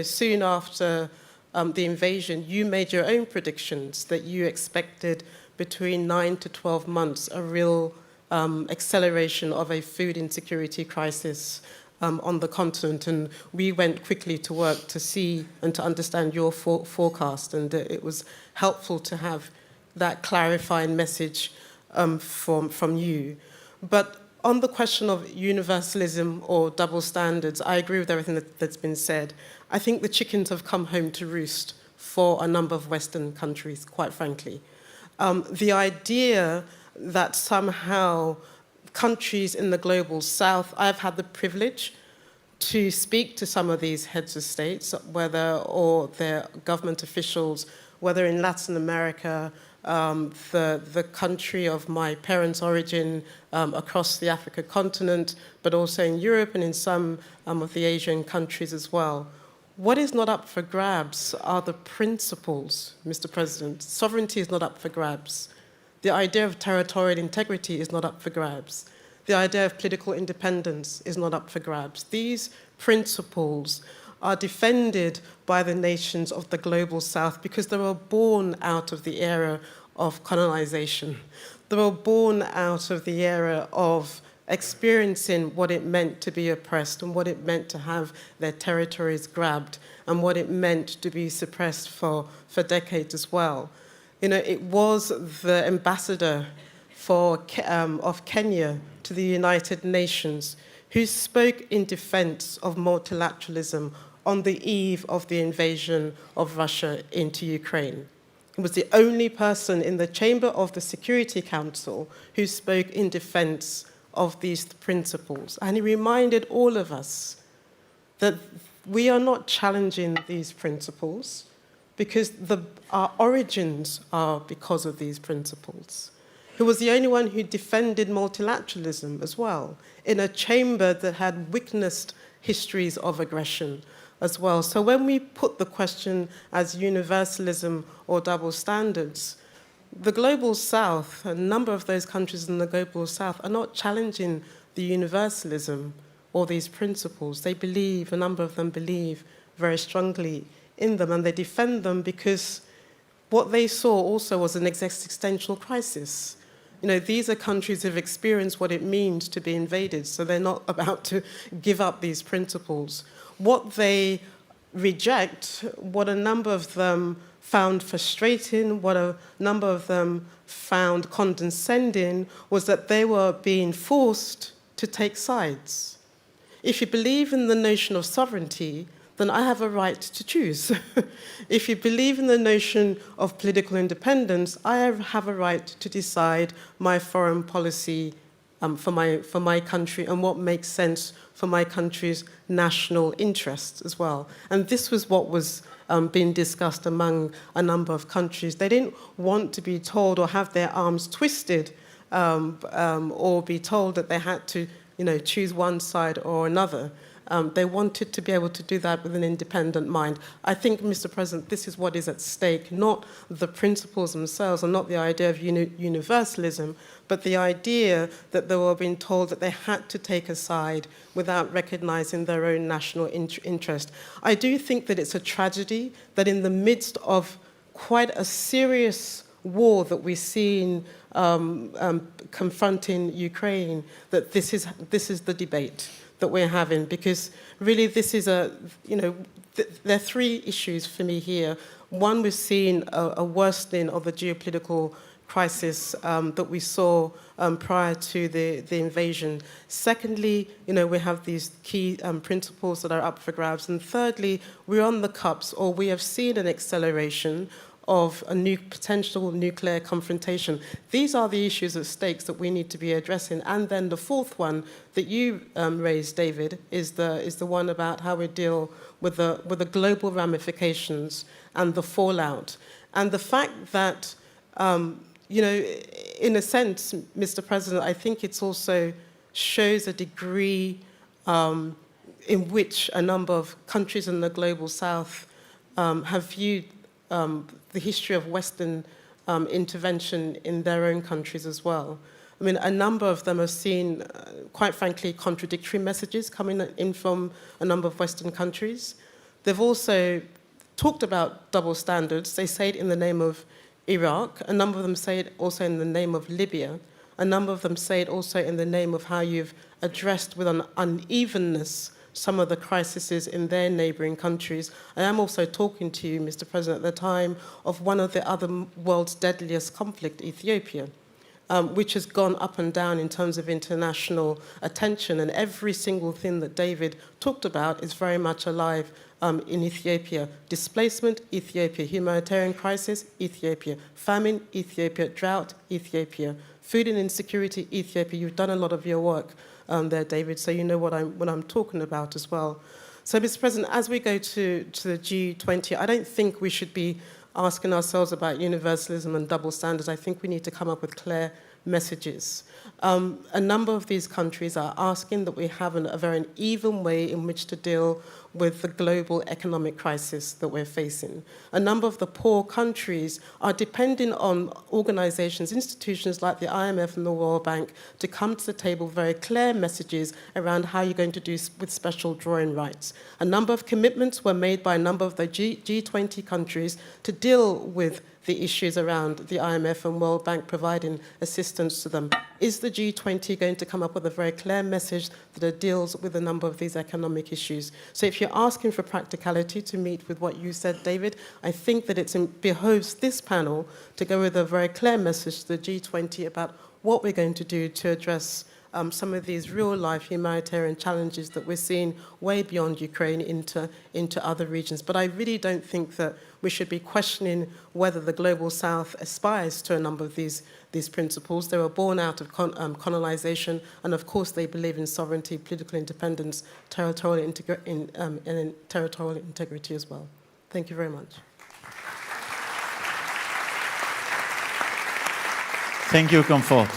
[SPEAKER 9] soon after the invasion, you made your own predictions that you expected between 9 to 12 months a real acceleration of a food insecurity crisis on the continent, and we went quickly to work to see and to understand your forecast, and it was helpful to have that clarifying message from you. But on the question of universalism or double standards, I agree with everything that's been said. I think the chickens have come home to roost for a number of Western countries, quite frankly. The idea that somehow countries in the global south, I've had the privilege to speak to some of these heads of states, or their government officials, whether in Latin America, the country of my parents' origin, across the African continent, but also in Europe and in some of the Asian countries as well. What is not up for grabs are the principles, Mr. President. Sovereignty is not up for grabs. The idea of territorial integrity is not up for grabs. The idea of political independence is not up for grabs. These principles are defended by the nations of the global south because they were born out of the era of colonization. They were born out of the era of experiencing what it meant to be oppressed and what it meant to have their territories grabbed and what it meant to be suppressed for decades as well. It was the ambassador of Kenya to the United Nations who spoke in defense of multilateralism on the eve of the invasion of Russia into Ukraine. He was the only person in the chamber of the Security Council who spoke in defense of these principles. And he reminded all of us that we are not challenging these principles because our origins are because of these principles. He was the only one who defended multilateralism as well, in a chamber that had witnessed histories of aggression as well. So when we put the question as universalism or double standards, the global south, a number of those countries in the global south, are not challenging the universalism or these principles. They believe, a number of them believe very strongly in them, and they defend them because what they saw also was an existential crisis. These are countries who've experienced what it means to be invaded, so they're not about to give up these principles. What they reject, what a number of them found frustrating, what a number of them found condescending, was that they were being forced to take sides. If you believe in the notion of sovereignty, then I have a right to choose. If you believe in the notion of political independence, I have a right to decide my foreign policy for my country and what makes sense for my country's national interests as well. And this was what was being discussed among a number of countries. They didn't want to be told or have their arms twisted or be told that they had to choose one side or another. They wanted to be able to do that with an independent mind. I think, Mr. President, this is what is at stake, not the principles themselves and not the idea of universalism, but the idea that they were being told that they had to take a side without recognizing their own national interest. I do think that it's a tragedy that in the midst of quite a serious war that we've seen confronting Ukraine, that this is the debate that we're having, because really this is there are three issues for me here. One, we've seen a worsening of the geopolitical crisis that we saw prior to the invasion. Secondly, we have these key principles that are up for grabs. And thirdly, we're on the cups, or we have seen an acceleration of a new potential nuclear confrontation. These are the issues at stakes that we need to be addressing. And then the fourth one that you raised, David, is the one about how we deal with the global ramifications and the fallout. And the fact that, in a sense, Mr. President, I think it also shows a degree in which a number of countries in the global south have viewed the history of Western intervention in their own countries as well. I mean, a number of them have seen, quite frankly, contradictory messages coming in from a number of Western countries. They've also talked about double standards. They say it in the name of Iraq. A number of them say it also in the name of Libya. A number of them say it also in the name of how you've addressed with an unevenness some of the crises in their neighboring countries. I am also talking to you, Mr. President, at the time of one of the other world's deadliest conflict, Ethiopia, which has gone up and down in terms of international attention. And every single thing that David talked about is very much alive in Ethiopia. Displacement, Ethiopia. Humanitarian crisis, Ethiopia. Famine, Ethiopia. Drought, Ethiopia. Food and insecurity, Ethiopia. You've done a lot of your work there, David, so you know what I'm talking about as well. So, Mr. President, as we go to the G20, I don't think we should be asking ourselves about universalism and double standards. I think we need to come up with clear messages. A number of these countries are asking that we have a very even way in which to deal with the global economic crisis that we're facing. A number of the poor countries are depending on organizations, institutions like the IMF and the World Bank to come to the table with very clear messages around how you're going to do with special drawing rights. A number of commitments were made by a number of the G20 countries to deal with the issues around the IMF and World Bank providing assistance to them. Is the G20 going to come up with a very clear message that deals with a number of these economic issues? So if you're asking for practicality to meet with what you said, David, I think that it behoves this panel to go with a very clear message to the G20 about what we're going to do to address some of these real-life humanitarian challenges that we're seeing way beyond Ukraine into other regions. But I really don't think that we should be questioning whether the Global South aspires to a number of these principles. They were born out of colonization, and of course they believe in sovereignty, political independence, territorial integrity as well. Thank you very much.
[SPEAKER 3] Thank you, Confront.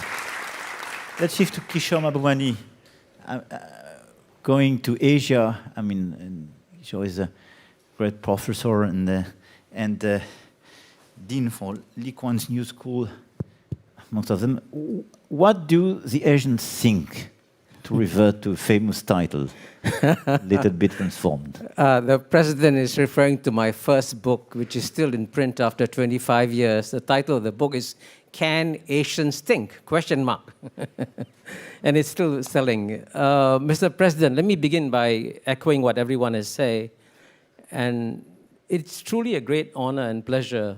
[SPEAKER 3] Let's shift to Kishore Mabhuwani. Going to Asia, I mean, Kishore is a great professor and dean for Lee Kuan's New School, most of them. What do the Asians think, to revert to a famous title, a little bit transformed?
[SPEAKER 10] The president is referring to my first book, which is still in print after 25 years. The title of the book is Can Asians Think? ? And it's still selling. Mr. President, let me begin by echoing what everyone has said. And it's truly a great honor and pleasure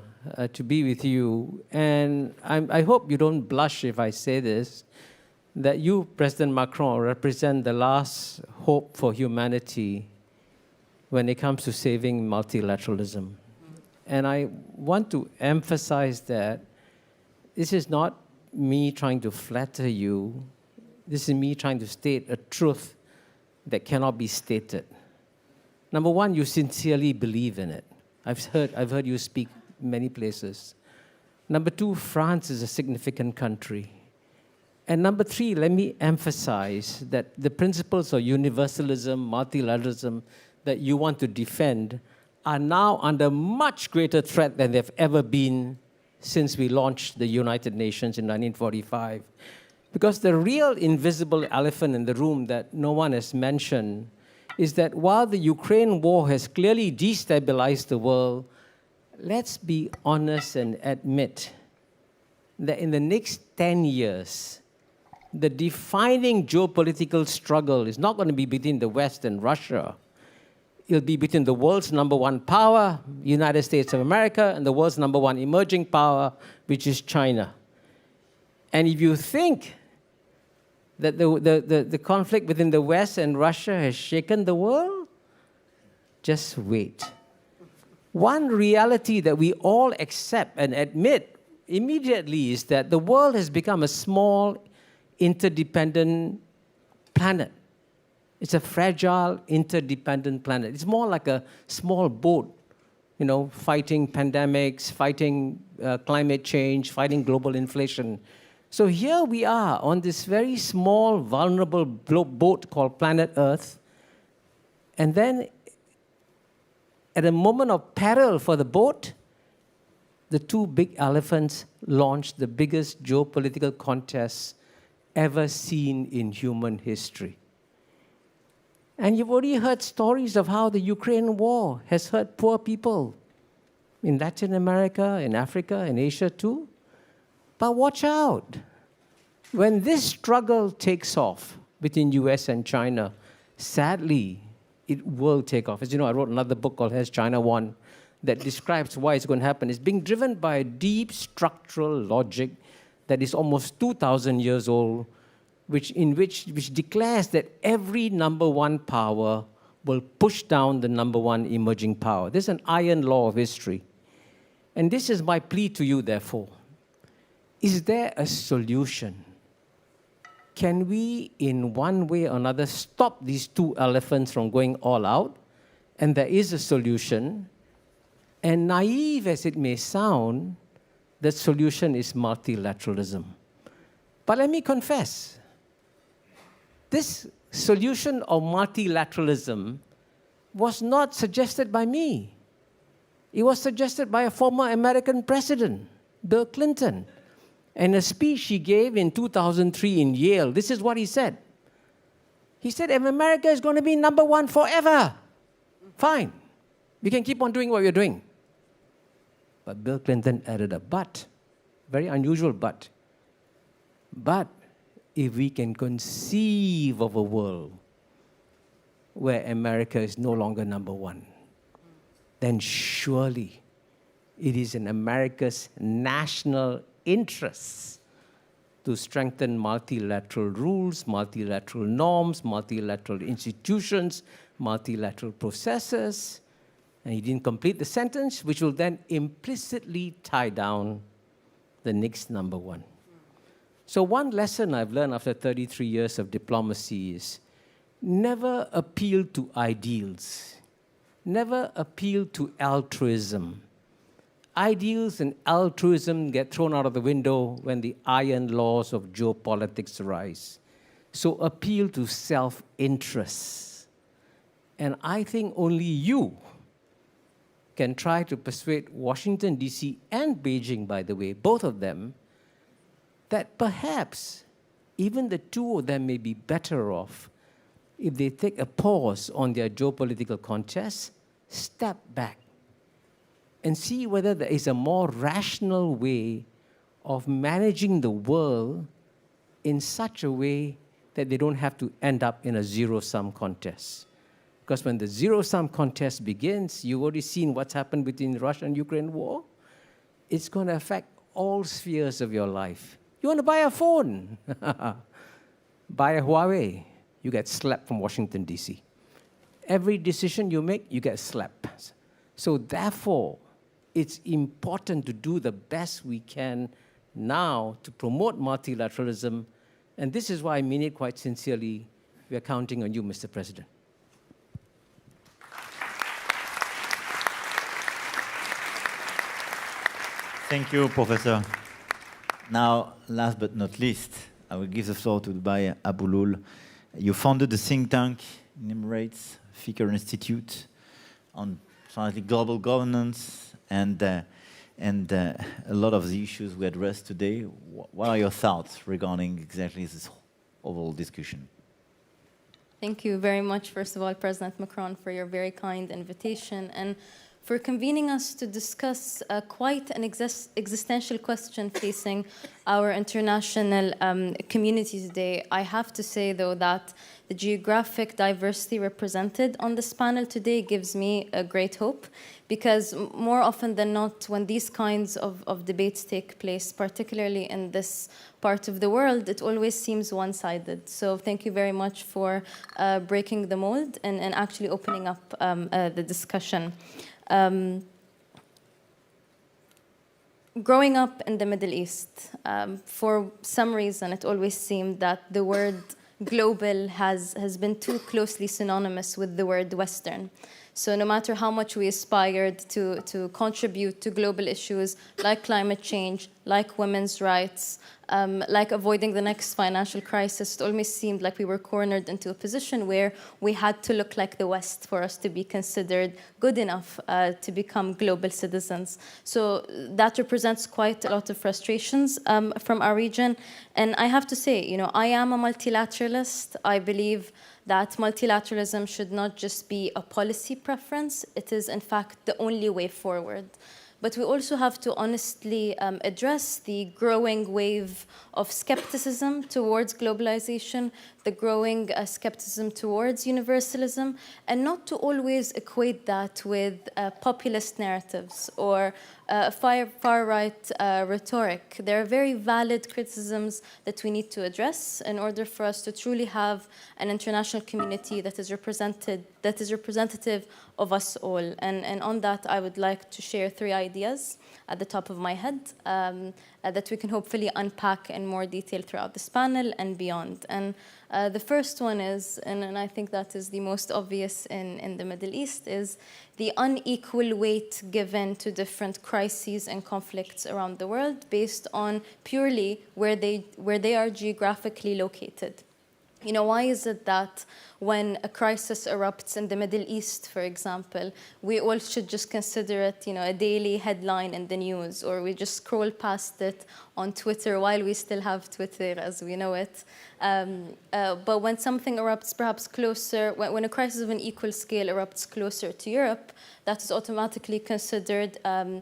[SPEAKER 10] to be with you. And I hope you don't blush if I say this, that you, President Macron, represent the last hope for humanity when it comes to saving multilateralism. And I want to emphasize that this is not me trying to flatter you. This is me trying to state a truth that cannot be stated. Number one, you sincerely believe in it. I've heard you speak many places. Number two, France is a significant country. And number three, let me emphasize that the principles of universalism, multilateralism that you want to defend are now under much greater threat than they've ever been since we launched the United Nations in 1945. Because the real invisible elephant in the room that no one has mentioned is that while the Ukraine war has clearly destabilized the world, let's be honest and admit that in the next 10 years, the defining geopolitical struggle is not going to be between the West and Russia. It'll be between the world's number one power, United States of America, and the world's number one emerging power, which is China. And if you think that the conflict within the West and Russia has shaken the world, just wait. One reality that we all accept and admit immediately is that the world has become a small, interdependent planet. It's a fragile, interdependent planet. It's more like a small boat, you know, fighting pandemics, fighting climate change, fighting global inflation. So here we are on this very small, vulnerable boat called planet Earth. And then at a moment of peril for the boat, the two big elephants launched the biggest geopolitical contest ever seen in human history. And you've already heard stories of how the Ukraine war has hurt poor people in Latin America, in Africa, in Asia too. But watch out. When this struggle takes off between US and China, sadly, it will take off. As you know, I wrote another book called Has China Won that describes why it's going to happen. It's being driven by a deep structural logic that is almost 2,000 years old, which declares that every number one power will push down the number one emerging power. This is an iron law of history. And this is my plea to you, therefore. Is there a solution? Can we, in one way or another, stop these two elephants from going all out? And there is a solution. And naive as it may sound, the solution is multilateralism. But let me confess, this solution of multilateralism was not suggested by me. It was suggested by a former American president, Bill Clinton. In a speech he gave in 2003 in Yale, this is what he said. He said, if America is going to be number one forever, fine. We can keep on doing what we're doing. But Bill Clinton added a but, very unusual but. But if we can conceive of a world where America is no longer number one, then surely it is in America's national interests to strengthen multilateral rules, multilateral norms, multilateral institutions, multilateral processes. And he didn't complete the sentence, which will then implicitly tie down the next number one. So one lesson I've learned after 33 years of diplomacy is never appeal to ideals, never appeal to altruism. Ideals and altruism get thrown out of the window when the iron laws of geopolitics arise. So appeal to self-interest. And I think only you can try to persuade Washington, D.C. and Beijing, by the way, both of them, that perhaps even the two of them may be better off if they take a pause on their geopolitical contest, step back, and see whether there is a more rational way of managing the world in such a way that they don't have to end up in a zero-sum contest. Because when the zero-sum contest begins, you've already seen what's happened between the Russia and Ukraine war. It's going to affect all spheres of your life. You want to buy a phone? Buy a Huawei. You get slapped from Washington, D.C. Every decision you make, you get slapped. So therefore, it's important to do the best we can now to promote multilateralism. And this is why I mean it quite sincerely. We are counting on you, Mr. President.
[SPEAKER 3] Thank you, Professor. Now, last but not least, I will give the floor to Dubai Abulul. You founded the think tank in Emirates, Fikr Institute, on global governance and a lot of the issues we addressed today. What are your thoughts regarding exactly this overall discussion?
[SPEAKER 11] Thank you very much, first of all, President Macron, for your very kind invitation. And for convening us to discuss quite an existential question facing our international community today. I have to say, though, that the geographic diversity represented on this panel today gives me a great hope, because more often than not, when these kinds of debates take place, particularly in this part of the world, it always seems one-sided. So thank you very much for breaking the mold and actually opening up the discussion. Growing up in the Middle East, for some reason, it always seemed that the word global has been too closely synonymous with the word Western. So no matter how much we aspired to contribute to global issues like climate change, like women's rights, like avoiding the next financial crisis, it always seemed like we were cornered into a position where we had to look like the West for us to be considered good enough to become global citizens. So that represents quite a lot of frustrations from our region. And I have to say, I am a multilateralist. I believe that multilateralism should not just be a policy preference. It is, in fact, the only way forward. But we also have to honestly address the growing wave of skepticism towards globalization, the growing skepticism towards universalism, and not to always equate that with populist narratives or far-right rhetoric. There are very valid criticisms that we need to address in order for us to truly have an international community that is representative of us all. And on that, I would like to share 3 ideas at the top of my head that we can hopefully unpack in more detail throughout this panel and beyond. And the first one is, and I think that is the most obvious in the Middle East, is the unequal weight given to different crises and conflicts around the world based on purely where they are geographically located. Why is it that when a crisis erupts in the Middle East, for example, we all should just consider it, a daily headline in the news, or we just scroll past it on Twitter while we still have Twitter as we know it. But when something erupts perhaps closer, when a crisis of an equal scale erupts closer to Europe, that is automatically considered an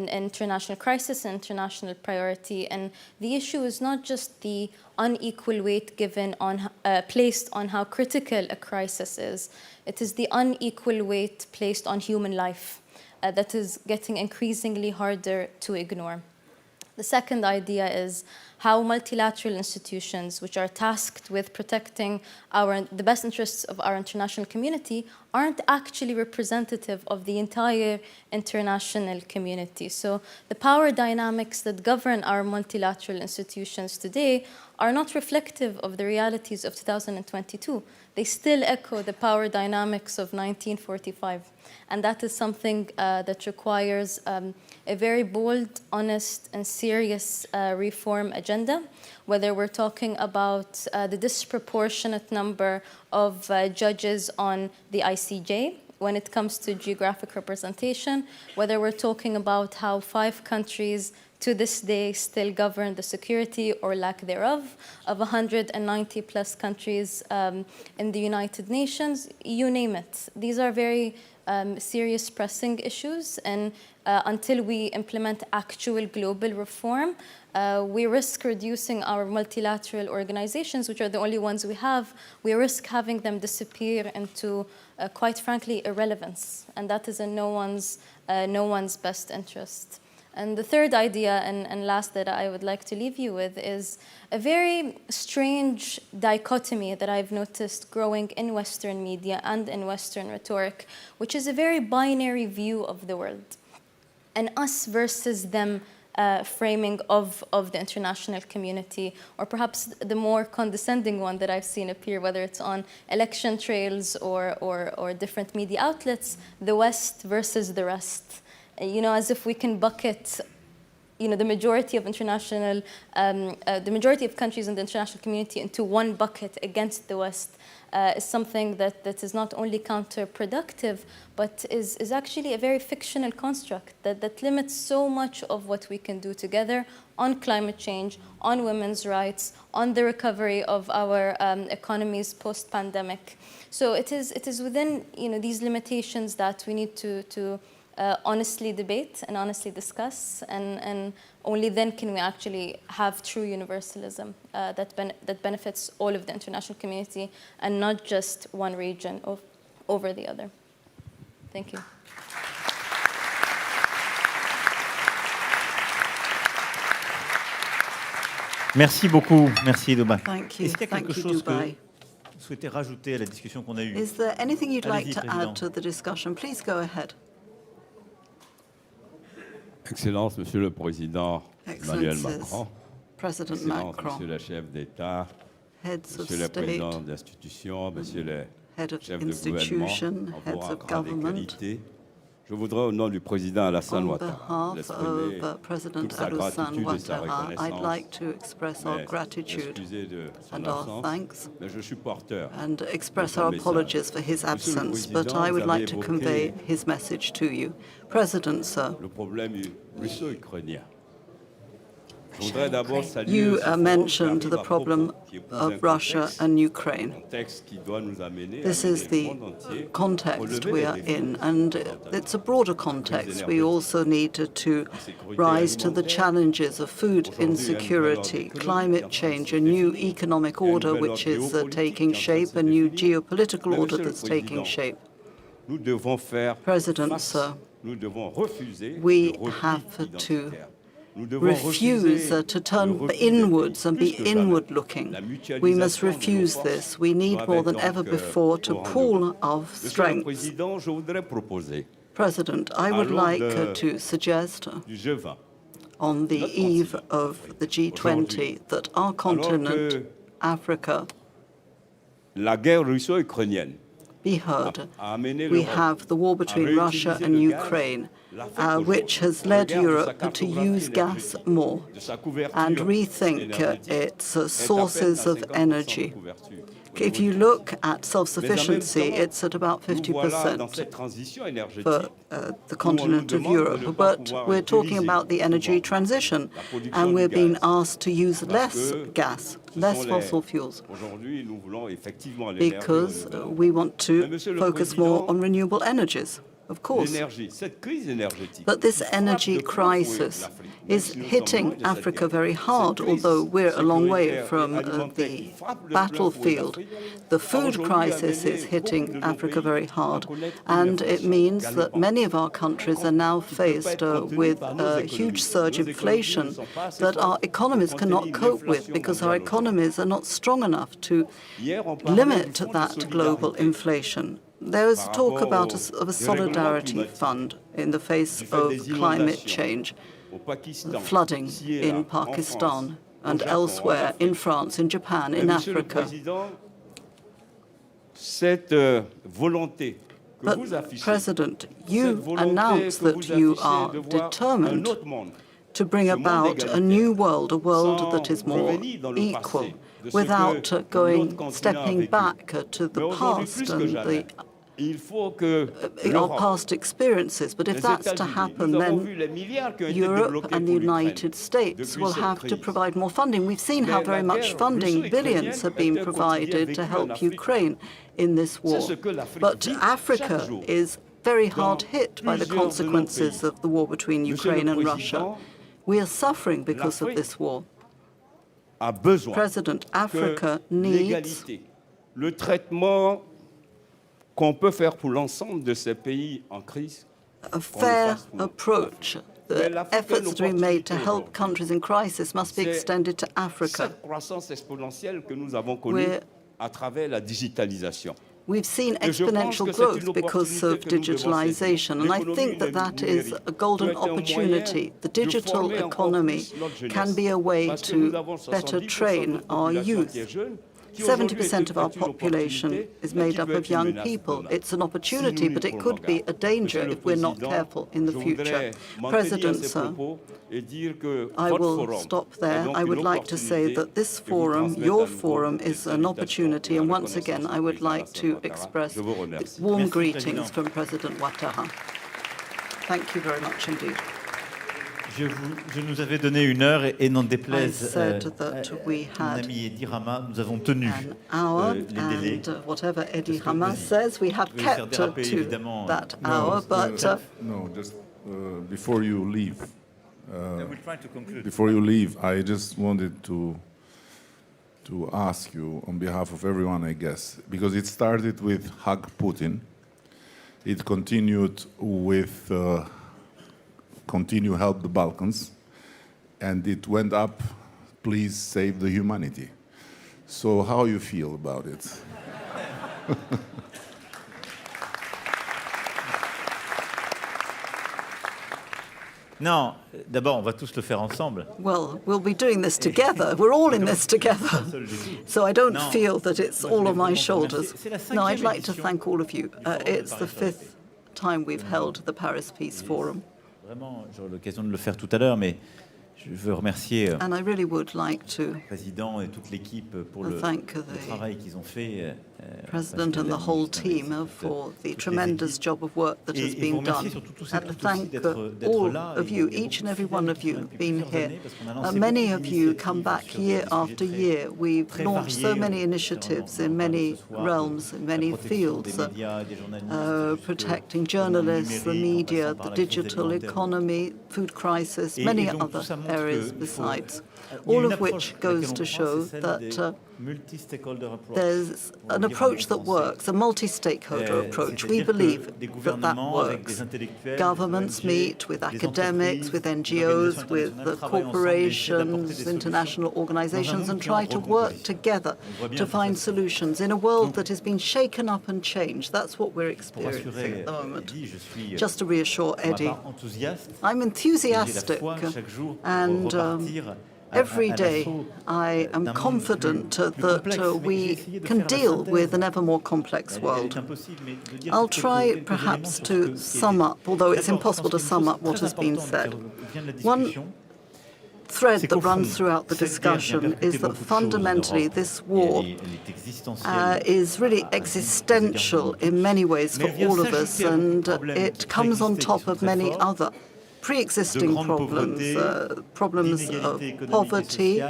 [SPEAKER 11] international crisis, an international priority. And the issue is not just the unequal weight given on placed on how critical a crisis is. It is the unequal weight placed on human life that is getting increasingly harder to ignore. The second idea is how multilateral institutions, which are tasked with protecting the best interests of our international community, aren't actually representative of the entire international community. So the power dynamics that govern our multilateral institutions today are not reflective of the realities of 2022. They still echo the power dynamics of 1945. And that is something that requires a very bold, honest, and serious reform agenda, whether we're talking about the disproportionate number of judges on the ICJ when it comes to geographic representation, whether we're talking about how 5 countries to this day still govern the security or lack thereof of 190 plus countries in the United Nations, you name it. These are very serious pressing issues, and until we implement actual global reform, we risk reducing our multilateral organizations, which are the only ones we have. We risk having them disappear into, quite frankly, irrelevance, and that is in no one's best interest. And the third idea, and last that I would like to leave you with, is a very strange dichotomy that I've noticed growing in Western media and in Western rhetoric, which is a very binary view of the world. An us versus them framing of the international community, or perhaps the more condescending one that I've seen appear, whether it's on election trails or different media outlets, the West versus the rest. As if we can bucket the majority of the majority of countries in the international community into one bucket against the West is something that is not only counterproductive, but is actually a very fictional construct that limits so much of what we can do together on climate change, on women's rights, on the recovery of our economies post-pandemic. So it is within these limitations that we need to honestly debate and honestly discuss, and only then can we actually have true universalism that benefits all of the international community and not just one region over the other. Thank you.
[SPEAKER 3] Merci beaucoup. Merci, Dubai.
[SPEAKER 2] Thank you.
[SPEAKER 3] Est-ce qu'il y a quelque
[SPEAKER 2] Thank you,
[SPEAKER 3] chose que
[SPEAKER 2] Dubai.
[SPEAKER 3] vous souhaitez rajouter à la discussion qu'on a eue?
[SPEAKER 2] Is there anything you'd like
[SPEAKER 3] Allez-y,
[SPEAKER 2] to
[SPEAKER 3] Président.
[SPEAKER 2] add to the discussion? Please go ahead.
[SPEAKER 12] Excellence, Monsieur le Président Emmanuel
[SPEAKER 2] Excellences,
[SPEAKER 12] Macron,
[SPEAKER 2] President
[SPEAKER 12] Excellence,
[SPEAKER 2] Macron,
[SPEAKER 12] Monsieur le chef d'État,
[SPEAKER 2] heads of
[SPEAKER 12] Monsieur le
[SPEAKER 2] state,
[SPEAKER 12] Président d'institution, Monsieur le
[SPEAKER 2] head of
[SPEAKER 12] chef de gouvernement,
[SPEAKER 2] institution,
[SPEAKER 12] en vos
[SPEAKER 2] heads of
[SPEAKER 12] grandes
[SPEAKER 2] government.
[SPEAKER 12] qualités, je voudrais, au nom du Président Alassane
[SPEAKER 2] On
[SPEAKER 12] Ouattara,
[SPEAKER 2] behalf
[SPEAKER 12] l'exprimer
[SPEAKER 2] of President
[SPEAKER 12] toute sa
[SPEAKER 2] Alassane
[SPEAKER 12] gratitude et sa
[SPEAKER 2] Ouattara, I'd
[SPEAKER 12] reconnaissance,
[SPEAKER 2] like to express our
[SPEAKER 12] mais
[SPEAKER 2] gratitude
[SPEAKER 12] excusez de son
[SPEAKER 2] and our
[SPEAKER 12] absence,
[SPEAKER 2] thanks
[SPEAKER 12] mais je suis porteur
[SPEAKER 2] and express
[SPEAKER 12] de son
[SPEAKER 2] our
[SPEAKER 12] message.
[SPEAKER 2] apologies for his
[SPEAKER 12] Monsieur le
[SPEAKER 2] absence, but
[SPEAKER 12] Président,
[SPEAKER 2] I would
[SPEAKER 12] vous
[SPEAKER 2] like
[SPEAKER 12] avez
[SPEAKER 2] to
[SPEAKER 12] évoqué
[SPEAKER 2] convey his message to you. President, sir,
[SPEAKER 12] le problème russo-ukrainien. Je voudrais d'abord saluer
[SPEAKER 2] you
[SPEAKER 12] ce forum
[SPEAKER 2] mentioned
[SPEAKER 12] qui
[SPEAKER 2] the
[SPEAKER 12] arrive à
[SPEAKER 2] problem
[SPEAKER 12] propos, qui épouse
[SPEAKER 2] of
[SPEAKER 12] un
[SPEAKER 2] Russia
[SPEAKER 12] contexte,
[SPEAKER 2] and Ukraine.
[SPEAKER 12] contexte qui doit nous amener
[SPEAKER 2] This
[SPEAKER 12] à
[SPEAKER 2] is
[SPEAKER 12] aider
[SPEAKER 2] the
[SPEAKER 12] le monde entier à
[SPEAKER 2] context
[SPEAKER 12] relever
[SPEAKER 2] we
[SPEAKER 12] les
[SPEAKER 2] are
[SPEAKER 12] défis
[SPEAKER 2] in, and it's a broader context. We also need to rise to the challenges of food insecurity, climate change, a new economic order which is taking shape, a new geopolitical order that's taking shape.
[SPEAKER 12] Nous devons faire
[SPEAKER 2] President,
[SPEAKER 12] face,
[SPEAKER 2] sir,
[SPEAKER 12] nous devons refuser
[SPEAKER 2] we
[SPEAKER 12] le repli
[SPEAKER 2] have to
[SPEAKER 12] identitaire. Nous devons
[SPEAKER 2] refuse
[SPEAKER 12] refuser
[SPEAKER 2] to
[SPEAKER 12] le
[SPEAKER 2] turn
[SPEAKER 12] repli des
[SPEAKER 2] inwards
[SPEAKER 12] pays
[SPEAKER 2] and
[SPEAKER 12] plus
[SPEAKER 2] be
[SPEAKER 12] que jamais.
[SPEAKER 2] inward-looking.
[SPEAKER 12] La
[SPEAKER 2] We must
[SPEAKER 12] mutualisation de nos
[SPEAKER 2] refuse
[SPEAKER 12] forces
[SPEAKER 2] this. We need
[SPEAKER 12] doit
[SPEAKER 2] more
[SPEAKER 12] être
[SPEAKER 2] than
[SPEAKER 12] donc,
[SPEAKER 2] ever before to
[SPEAKER 12] au
[SPEAKER 2] pool
[SPEAKER 12] rendez-vous.
[SPEAKER 2] our
[SPEAKER 12] Monsieur le
[SPEAKER 2] strengths.
[SPEAKER 12] Président, je voudrais proposer
[SPEAKER 2] President, I would
[SPEAKER 12] l'aube
[SPEAKER 2] like to suggest
[SPEAKER 12] du G20
[SPEAKER 2] on the eve of the G20 that our continent,
[SPEAKER 12] que
[SPEAKER 2] Africa,
[SPEAKER 12] la guerre russo-ukrainienne
[SPEAKER 2] be heard.
[SPEAKER 12] a amené
[SPEAKER 2] We
[SPEAKER 12] l'Europe
[SPEAKER 2] have the war between Russia and Ukraine, which has led Europe to use gas more
[SPEAKER 12] de sa couverture
[SPEAKER 2] and rethink
[SPEAKER 12] énergétique
[SPEAKER 2] its
[SPEAKER 12] est à peine
[SPEAKER 2] sources
[SPEAKER 12] à
[SPEAKER 2] of
[SPEAKER 12] 50%
[SPEAKER 2] energy.
[SPEAKER 12] de couverture.
[SPEAKER 2] If you look at self-sufficiency, it's at about
[SPEAKER 12] Nous voilà dans
[SPEAKER 2] 50%
[SPEAKER 12] cette transition énergétique
[SPEAKER 2] for the continent of Europe. But we're talking about the energy transition, and we're being asked to use less gas, less fossil fuels,
[SPEAKER 12] Aujourd'hui, nous voulons effectivement l'énergie
[SPEAKER 2] because
[SPEAKER 12] renouvelable.
[SPEAKER 2] we want to
[SPEAKER 12] Monsieur le
[SPEAKER 2] focus more
[SPEAKER 12] Président,
[SPEAKER 2] on renewable energies, of course.
[SPEAKER 12] L'énergie, cette crise énergétique.
[SPEAKER 2] But this
[SPEAKER 12] qui frappe
[SPEAKER 2] energy
[SPEAKER 12] de plein fouet
[SPEAKER 2] crisis
[SPEAKER 12] l'Afrique,
[SPEAKER 2] is
[SPEAKER 12] même si nous sommes loin
[SPEAKER 2] hitting
[SPEAKER 12] de cette
[SPEAKER 2] Africa
[SPEAKER 12] guerre.
[SPEAKER 2] very hard,
[SPEAKER 12] Cette crise
[SPEAKER 2] although we're a long way
[SPEAKER 12] sécuritaire et
[SPEAKER 2] from
[SPEAKER 12] alimentaire
[SPEAKER 2] the
[SPEAKER 12] qui frappe de plein fouet
[SPEAKER 2] battlefield.
[SPEAKER 12] l'Afrique
[SPEAKER 2] The
[SPEAKER 12] a
[SPEAKER 2] food
[SPEAKER 12] aujourd'hui
[SPEAKER 2] crisis
[SPEAKER 12] amené
[SPEAKER 2] is
[SPEAKER 12] beaucoup
[SPEAKER 2] hitting
[SPEAKER 12] de nos
[SPEAKER 2] Africa
[SPEAKER 12] pays
[SPEAKER 2] very
[SPEAKER 12] à
[SPEAKER 2] hard,
[SPEAKER 12] connaître
[SPEAKER 2] and
[SPEAKER 12] une
[SPEAKER 2] it
[SPEAKER 12] inflation
[SPEAKER 2] means that
[SPEAKER 12] galopante.
[SPEAKER 2] many of our countries are now faced with a huge surge inflation that our economies cannot cope with because our economies are not strong enough to
[SPEAKER 12] Hier, on parlait
[SPEAKER 2] limit
[SPEAKER 12] du fonds de
[SPEAKER 2] that global
[SPEAKER 12] solidarité.
[SPEAKER 2] inflation. There was talk about of a solidarity fund in the face of climate change,
[SPEAKER 12] Au Pakistan,
[SPEAKER 2] flooding
[SPEAKER 12] ici et là,
[SPEAKER 2] in
[SPEAKER 12] en
[SPEAKER 2] Pakistan
[SPEAKER 12] France,
[SPEAKER 2] and
[SPEAKER 12] au Japon, en
[SPEAKER 2] elsewhere, in
[SPEAKER 12] Afrique.
[SPEAKER 2] France, in Japan,
[SPEAKER 12] Mais
[SPEAKER 2] in
[SPEAKER 12] Monsieur le
[SPEAKER 2] Africa.
[SPEAKER 12] Président, cette volonté que
[SPEAKER 2] But,
[SPEAKER 12] vous affichez,
[SPEAKER 2] President,
[SPEAKER 12] cette
[SPEAKER 2] you
[SPEAKER 12] volonté
[SPEAKER 2] announced
[SPEAKER 12] que
[SPEAKER 2] that
[SPEAKER 12] vous
[SPEAKER 2] you
[SPEAKER 12] affichez
[SPEAKER 2] are
[SPEAKER 12] de voir un
[SPEAKER 2] determined
[SPEAKER 12] autre monde,
[SPEAKER 2] to bring
[SPEAKER 12] ce monde
[SPEAKER 2] about a
[SPEAKER 12] égalitaire,
[SPEAKER 2] new world, a world
[SPEAKER 12] sans
[SPEAKER 2] that is more
[SPEAKER 12] revenir dans le
[SPEAKER 2] equal,
[SPEAKER 12] passé, de ce
[SPEAKER 2] without
[SPEAKER 12] que
[SPEAKER 2] going,
[SPEAKER 12] l'autre continent a
[SPEAKER 2] stepping
[SPEAKER 12] vécu.
[SPEAKER 2] back to
[SPEAKER 12] Mais
[SPEAKER 2] the
[SPEAKER 12] aujourd'hui,
[SPEAKER 2] past
[SPEAKER 12] plus que
[SPEAKER 2] and
[SPEAKER 12] jamais, il faut que
[SPEAKER 2] our
[SPEAKER 12] l'Europe,
[SPEAKER 2] past experiences. But if
[SPEAKER 12] les
[SPEAKER 2] that's to
[SPEAKER 12] États-Unis,
[SPEAKER 2] happen,
[SPEAKER 12] nous avons
[SPEAKER 2] then
[SPEAKER 12] vu les milliards qui ont été
[SPEAKER 2] Europe
[SPEAKER 12] débloqués
[SPEAKER 2] and the
[SPEAKER 12] pour l'Ukraine
[SPEAKER 2] United States
[SPEAKER 12] depuis
[SPEAKER 2] will
[SPEAKER 12] cette
[SPEAKER 2] have to
[SPEAKER 12] crise.
[SPEAKER 2] provide more funding. We've seen how
[SPEAKER 12] Mais
[SPEAKER 2] very
[SPEAKER 12] la
[SPEAKER 2] much
[SPEAKER 12] guerre
[SPEAKER 2] funding,
[SPEAKER 12] russo-ukrainienne
[SPEAKER 2] billions have been
[SPEAKER 12] est un quotidien
[SPEAKER 2] provided to
[SPEAKER 12] vécu en
[SPEAKER 2] help
[SPEAKER 12] Afrique.
[SPEAKER 2] Ukraine in this war.
[SPEAKER 12] C'est ce que l'Afrique
[SPEAKER 2] But
[SPEAKER 12] vit
[SPEAKER 2] Africa
[SPEAKER 12] chaque jour.
[SPEAKER 2] is very hard hit by the
[SPEAKER 12] plusieurs de nos
[SPEAKER 2] consequences
[SPEAKER 12] pays.
[SPEAKER 2] of the war between
[SPEAKER 12] Monsieur le
[SPEAKER 2] Ukraine and
[SPEAKER 12] Président,
[SPEAKER 2] Russia. We are suffering because of
[SPEAKER 12] l'Afrique
[SPEAKER 2] this war.
[SPEAKER 12] a besoin
[SPEAKER 2] President,
[SPEAKER 12] que
[SPEAKER 2] Africa needs
[SPEAKER 12] l'égalité, le traitement qu'on peut faire pour l'ensemble de ces pays en crise,
[SPEAKER 2] a fair approach.
[SPEAKER 12] Mais
[SPEAKER 2] The
[SPEAKER 12] l'Afrique a
[SPEAKER 2] efforts to be made to
[SPEAKER 12] l'opportunité
[SPEAKER 2] help
[SPEAKER 12] aujourd'hui.
[SPEAKER 2] countries in crisis must be
[SPEAKER 12] C'est
[SPEAKER 2] extended to Africa.
[SPEAKER 12] cette croissance exponentielle que nous avons connue
[SPEAKER 2] We're-
[SPEAKER 12] à travers la digitalisation.
[SPEAKER 2] We've seen
[SPEAKER 12] Et je pense
[SPEAKER 2] exponential
[SPEAKER 12] que c'est une
[SPEAKER 2] growth because
[SPEAKER 12] opportunité
[SPEAKER 2] of
[SPEAKER 12] que nous devons
[SPEAKER 2] digitalization, and I
[SPEAKER 12] saisir.
[SPEAKER 2] think that that is a golden
[SPEAKER 12] L'économie numérique
[SPEAKER 2] opportunity. The
[SPEAKER 12] peut être un
[SPEAKER 2] digital
[SPEAKER 12] moyen de former encore
[SPEAKER 2] economy
[SPEAKER 12] plus notre jeunesse.
[SPEAKER 2] can be a way
[SPEAKER 12] Parce que
[SPEAKER 2] to
[SPEAKER 12] nous avons
[SPEAKER 2] better
[SPEAKER 12] 70%
[SPEAKER 2] train
[SPEAKER 12] de notre
[SPEAKER 2] our
[SPEAKER 12] population
[SPEAKER 2] youth.
[SPEAKER 12] qui est jeune.
[SPEAKER 2] 70% of our population is made up of young people. It's an opportunity, but it could be a danger if we're not careful in the future. President, sir, I will stop there. I would like to say that this forum, your forum, is an opportunity, and once again, I would like to express warm greetings from President Ouattara. Thank you very much indeed.
[SPEAKER 3] Je nous avais donné 1 heure et n'en déplaise
[SPEAKER 2] mon
[SPEAKER 3] ami Edi Rama, nous avons tenu
[SPEAKER 2] hour,
[SPEAKER 3] les délais.
[SPEAKER 2] and whatever Edi Rama says, we have kept to that hour. But
[SPEAKER 7] no, just before you leave, I just wanted to ask you on behalf of everyone, I guess, because it started with Hug Putin, it continued with continue help the Balkans, and it went up, please save the humanity. So how you feel about it?
[SPEAKER 3] Non, d'abord, on va tous le faire ensemble.
[SPEAKER 2] well, we'll be doing this together. We're all in this together. So I don't feel that it's all on my shoulders. No, I'd like to thank all of you. It's the 5th time we've held the Paris Peace Forum.
[SPEAKER 3] Vraiment, j'aurai l'occasion de le faire tout à l'heure, mais je veux remercier
[SPEAKER 2] And I really would like to
[SPEAKER 3] le président et toute l'équipe pour le
[SPEAKER 2] thank
[SPEAKER 3] travail qu'ils ont fait.
[SPEAKER 2] President and the whole team for the tremendous job of work that has been done. And thank all of you, each and every one of you who've been here. Many of you come back year after year. We've launched so many initiatives in many realms, in many fields, protecting journalists, the media, the digital economy, food crisis, many other areas besides. All of which goes to show that there's an approach that works, a multi-stakeholder approach. We believe that that works. Governments meet with academics, with NGOs, with the corporations, international organizations, and try to work together to find solutions in a world that has been shaken up and changed. That's what we're experiencing at the moment. Just to reassure Eddie, I'm enthusiastic, and every day I am confident that we can deal with an ever more complex world. I'll try perhaps to sum up, although it's impossible to sum up what has been said. One thread that runs throughout the discussion is that fundamentally this war is really existential in many ways for all of us, and it comes on top of many other pre-existing problems, problems of poverty,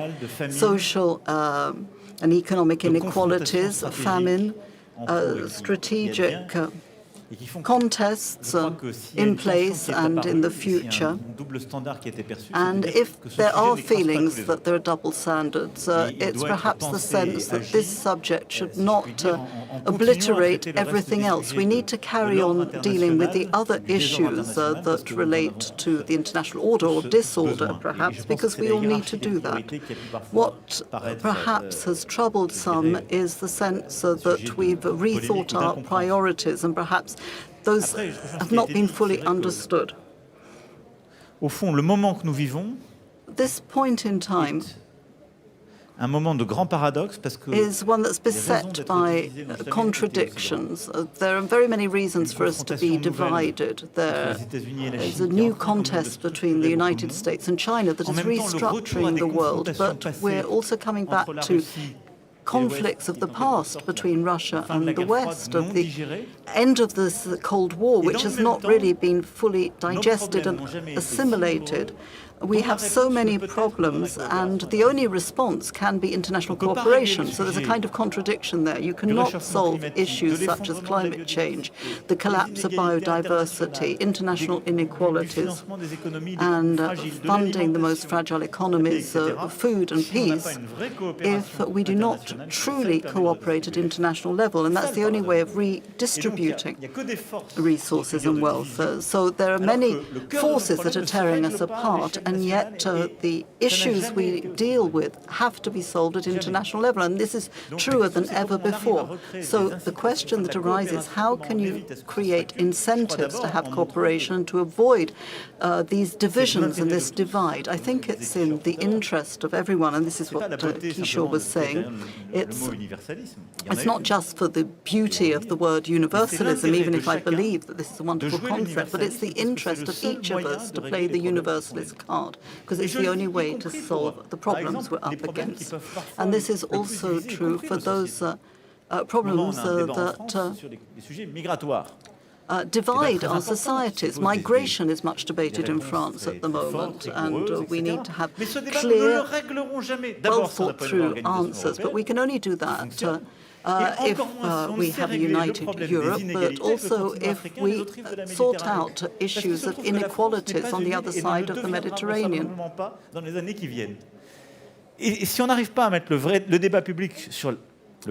[SPEAKER 2] social and economic inequalities, famine, strategic contests in place and in the future. And if there are feelings that there are double standards, it's perhaps the sense that this subject should not obliterate everything else. We need to carry on dealing with the other issues that relate to the international order or disorder, perhaps, because we all need to do that. What perhaps has troubled some is the sense that we've rethought our priorities, and perhaps those have not been fully understood.
[SPEAKER 3] Au fond, le moment que nous vivons,
[SPEAKER 2] this point in time
[SPEAKER 3] un moment de grand paradoxe parce que
[SPEAKER 2] is one that's beset by contradictions. There are very many reasons for us to be divided. There is a new contest between the United States and China that is restructuring the world, but we're also coming back to conflicts of the past between Russia and the West, of the end of this Cold War, which has not really been fully digested and assimilated. We have so many problems, and the only response can be international cooperation. So there's a kind of contradiction there. You cannot solve issues such as climate change, the collapse of biodiversity, international inequalities, and funding the most fragile economies of food and peace if we do not truly cooperate at international level. And that's the only way of redistributing resources and wealth. So there are many forces that are tearing us apart, and yet the issues we deal with have to be solved at international level, and this is truer than ever before. So the question that arises, how can you create incentives to have cooperation and to avoid these divisions and this divide? I think it's in the interest of everyone, and this is what Kishore was saying. It's not just for the beauty of the word universalism, even if I believe that this is a wonderful concept, but it's the interest of each of us to play the universalist card, because it's the only way to solve the problems we're up against. And this is also true for those problems that divide our societies. Migration is much debated in France at the moment, and we need to have clear, well-thought-through answers. But we can only do that if we have a united Europe, but also if we sort out issues of inequalities on the other side of the Mediterranean.
[SPEAKER 3] Et si on n'arrive pas à mettre le débat public sur le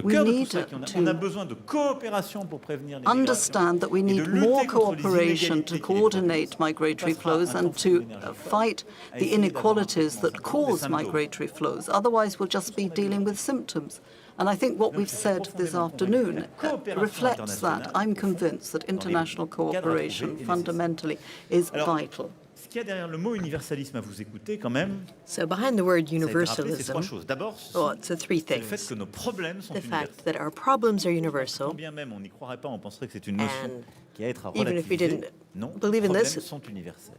[SPEAKER 3] cœur de tout ça, on a besoin de coopération pour prévenir les
[SPEAKER 2] understand that we need more cooperation to coordinate migratory flows and to fight the inequalities that cause migratory flows. Otherwise, we'll just be dealing with symptoms. And I think what we've said this afternoon reflects that. I'm convinced that international cooperation fundamentally is vital.
[SPEAKER 6] So behind the word universalism, well, it's the three things. The fact that our problems are universal, and even if we didn't believe in this,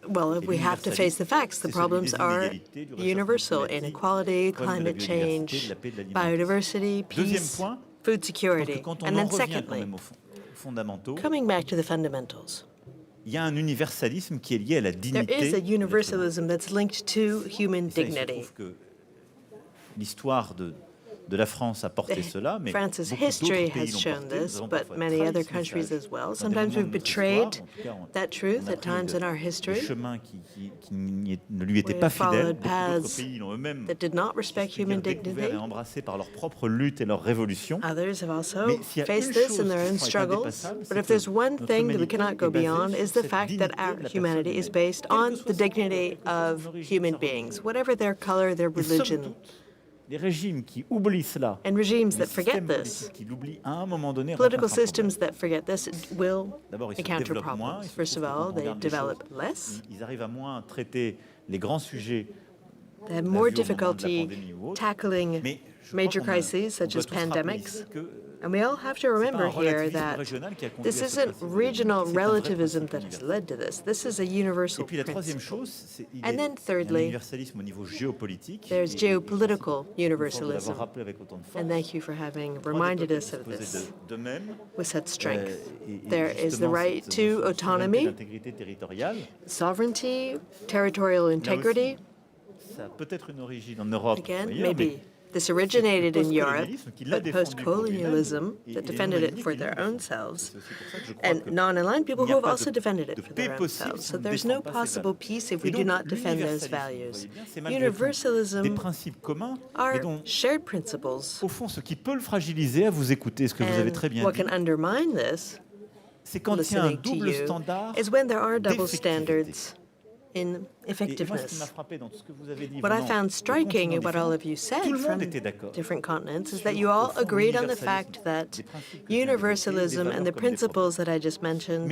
[SPEAKER 6] well, we have to face the facts. The problems are universal: inequality, climate change, biodiversity, peace, food security. And then secondly, coming back to the fundamentals.
[SPEAKER 3] Il y a un universalisme qui est lié à la dignité.
[SPEAKER 6] There is a universalism that's linked to human dignity.
[SPEAKER 3] L'histoire de la France a porté cela, mais
[SPEAKER 6] France's history has shown this, but many other countries as well. Sometimes we've betrayed that truth at times in our history. We followed paths that did not respect human dignity. Others have also faced this in their own struggles. But if there's one thing that we cannot go beyond, is the fact that our humanity is based on the dignity of human beings, whatever their color, their religion. And regimes that forget this, political systems that forget this, will encounter problems. First of all, they develop less. They have more difficulty tackling major crises such as pandemics. And we all have to remember here that this isn't regional relativism that has led to this. This is a universal principle. And then thirdly, there's geopolitical universalism. And thank you for having reminded us of this with such strength. There is the right to autonomy, sovereignty, territorial integrity. Again, maybe this originated in Europe, but post-colonialism that defended it for their own selves, and non-aligned people who have also defended it for their own selves. So there's no possible peace if we do not defend those values. Universalism are shared principles. And what can undermine this, listening to you, is when there are double standards in effectiveness. What I found striking in what all of you said from different continents is that you all agreed on the fact that universalism and the principles that I just mentioned,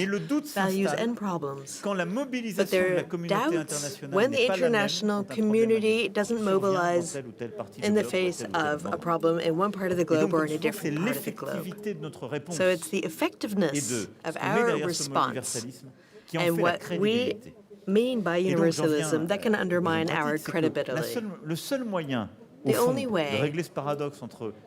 [SPEAKER 6] values and problems, but there are doubts when the international community doesn't mobilize in the face of a problem in one part of the globe or in a different part of the globe. So it's the effectiveness of our response and what we mean by universalism that can undermine our credibility. The only way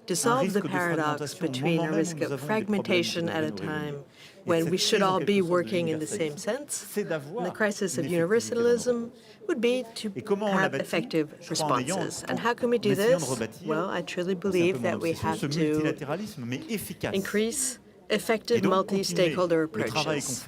[SPEAKER 6] to solve the paradox between a risk of fragmentation at a time when we should all be working in the same sense and the crisis of universalism would be to have effective responses. And how can we do this? Well, I truly believe that we have to increase effective multi-stakeholder approaches.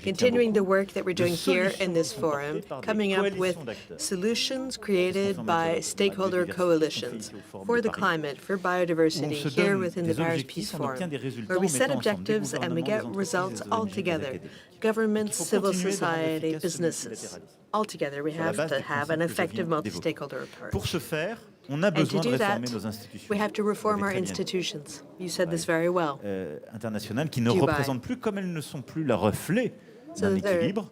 [SPEAKER 6] Continuing the work that we're doing here in this forum, coming up with solutions created by stakeholder coalitions for the climate, for biodiversity, here within the Paris Peace Forum, where we set objectives and we get results all together. Governments, civil society, businesses. All together, we have to have an effective multi-stakeholder approach. And to do that, we have to reform our institutions. You said this very well.
[SPEAKER 3] Internationales qui ne représentent plus, comme elles ne sont plus le reflet d'un équilibre,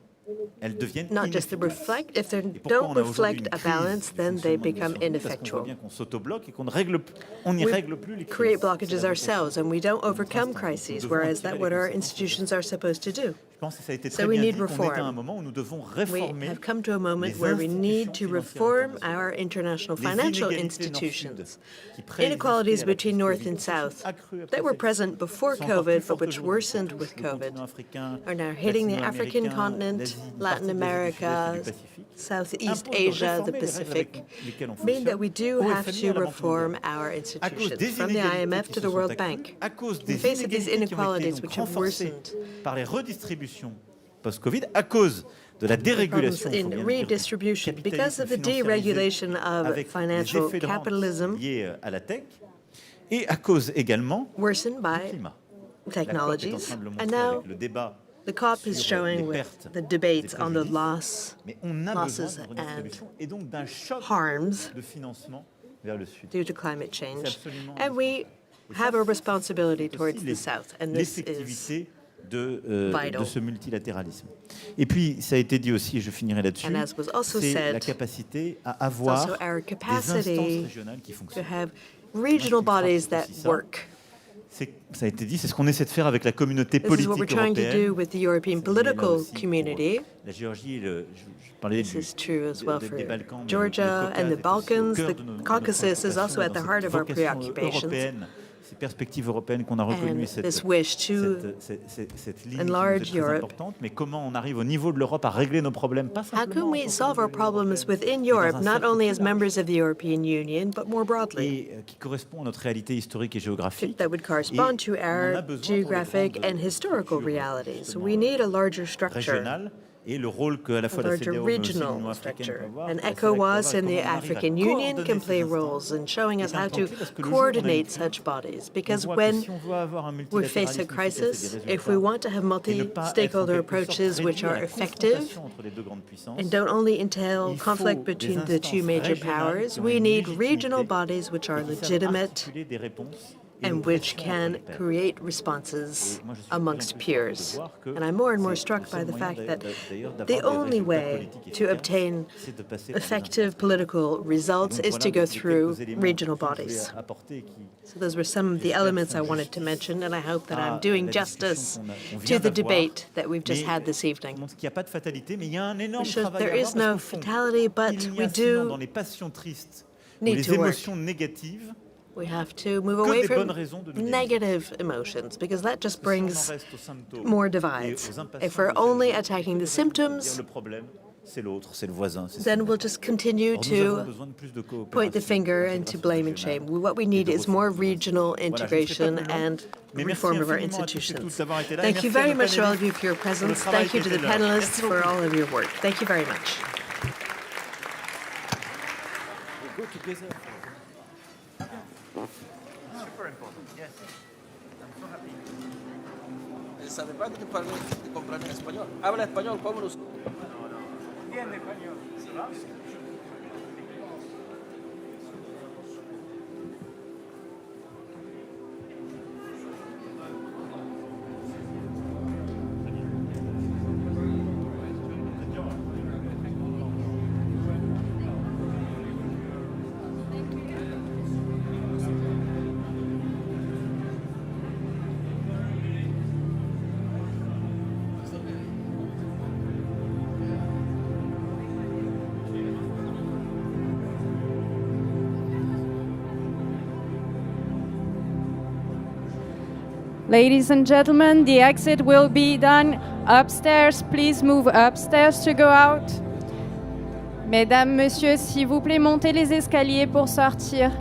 [SPEAKER 3] elles deviennent
[SPEAKER 6] not just to reflect. If they don't reflect a balance, then they become ineffectual. We create blockages ourselves, and we don't overcome crises, whereas that's what our institutions are supposed to do. So we need reform. We have come to a moment where we need to reform our international financial institutions. Inequalities between North and South that were present before COVID, but which worsened with COVID, are now hitting the African continent, Latin America, Southeast Asia, the Pacific, mean that we do have to reform our institutions, from the IMF to the World Bank. In the face of these inequalities which have worsened,
[SPEAKER 3] post-Covid, à cause de la dérégulation
[SPEAKER 6] in redistribution, because of the deregulation of financial capitalism,
[SPEAKER 3] liée à la tech, et à cause également
[SPEAKER 6] worsened by technologies. And now the COP is showing with the debates on the losses and harms due to climate change. And we have a responsibility towards the South, and this is
[SPEAKER 3] de ce multilatéralisme. Et puis, ça a été dit aussi, et je finirai là-dessus, c'est la capacité à avoir des instances régionales qui fonctionnent.
[SPEAKER 6] Regional bodies that work.
[SPEAKER 3] Ça a été dit, c'est ce qu'on essaie de faire avec la communauté politique européenne. La Géorgie, je parlais du Balkans,
[SPEAKER 6] Georgia and the Balkans, the Caucasus is also at the heart of our preoccupations.
[SPEAKER 3] Ces perspectives européennes qu'on a reconnues, cette ligne
[SPEAKER 6] enlarge
[SPEAKER 3] très importante, mais comment on arrive au niveau de l'Europe à régler nos problèmes, pas simplement.
[SPEAKER 6] How can we solve our problems within Europe, not only as members of the European Union, but more broadly?
[SPEAKER 3] Et qui correspond à notre réalité historique et géographique.
[SPEAKER 6] That would correspond to our geographic and historical realities. We need a larger structure.
[SPEAKER 3] Et le rôle que à la fois la CEDEAO mais aussi l'Union africaine peut avoir.
[SPEAKER 6] And ECOWAS and the African Union can play roles in showing us how to coordinate such bodies. Because when we face a crisis, if we want to have multi-stakeholder approaches which are effective and don't only entail conflict between the two major powers, we need regional bodies which are legitimate and which can create responses amongst peers. And I'm more and more struck by the fact that the only way to obtain effective political results is to go through regional bodies. So those were some of the elements I wanted to mention, and I hope that I'm doing justice to the debate that we've just had this evening. There is no fatality, but we do need to work. We have to move away from negative emotions, because that just brings more divides. If we're only attacking the symptoms, then we'll just continue to point the finger and to blame and shame. What we need is more regional integration and reform of our institutions. Thank you very much to all of you for your presence. Thank you to the panelists for all of your work. Thank you very much.
[SPEAKER 5] ¿Sabe cuánto te compran en español? Habla español, ¿cómo lo usas?
[SPEAKER 4] Entiende español.
[SPEAKER 13] Ladies and gentlemen, the exit will be done upstairs. Please move upstairs to go out. Mesdames, Messieurs, s'il vous plaît, montez les escaliers pour sortir.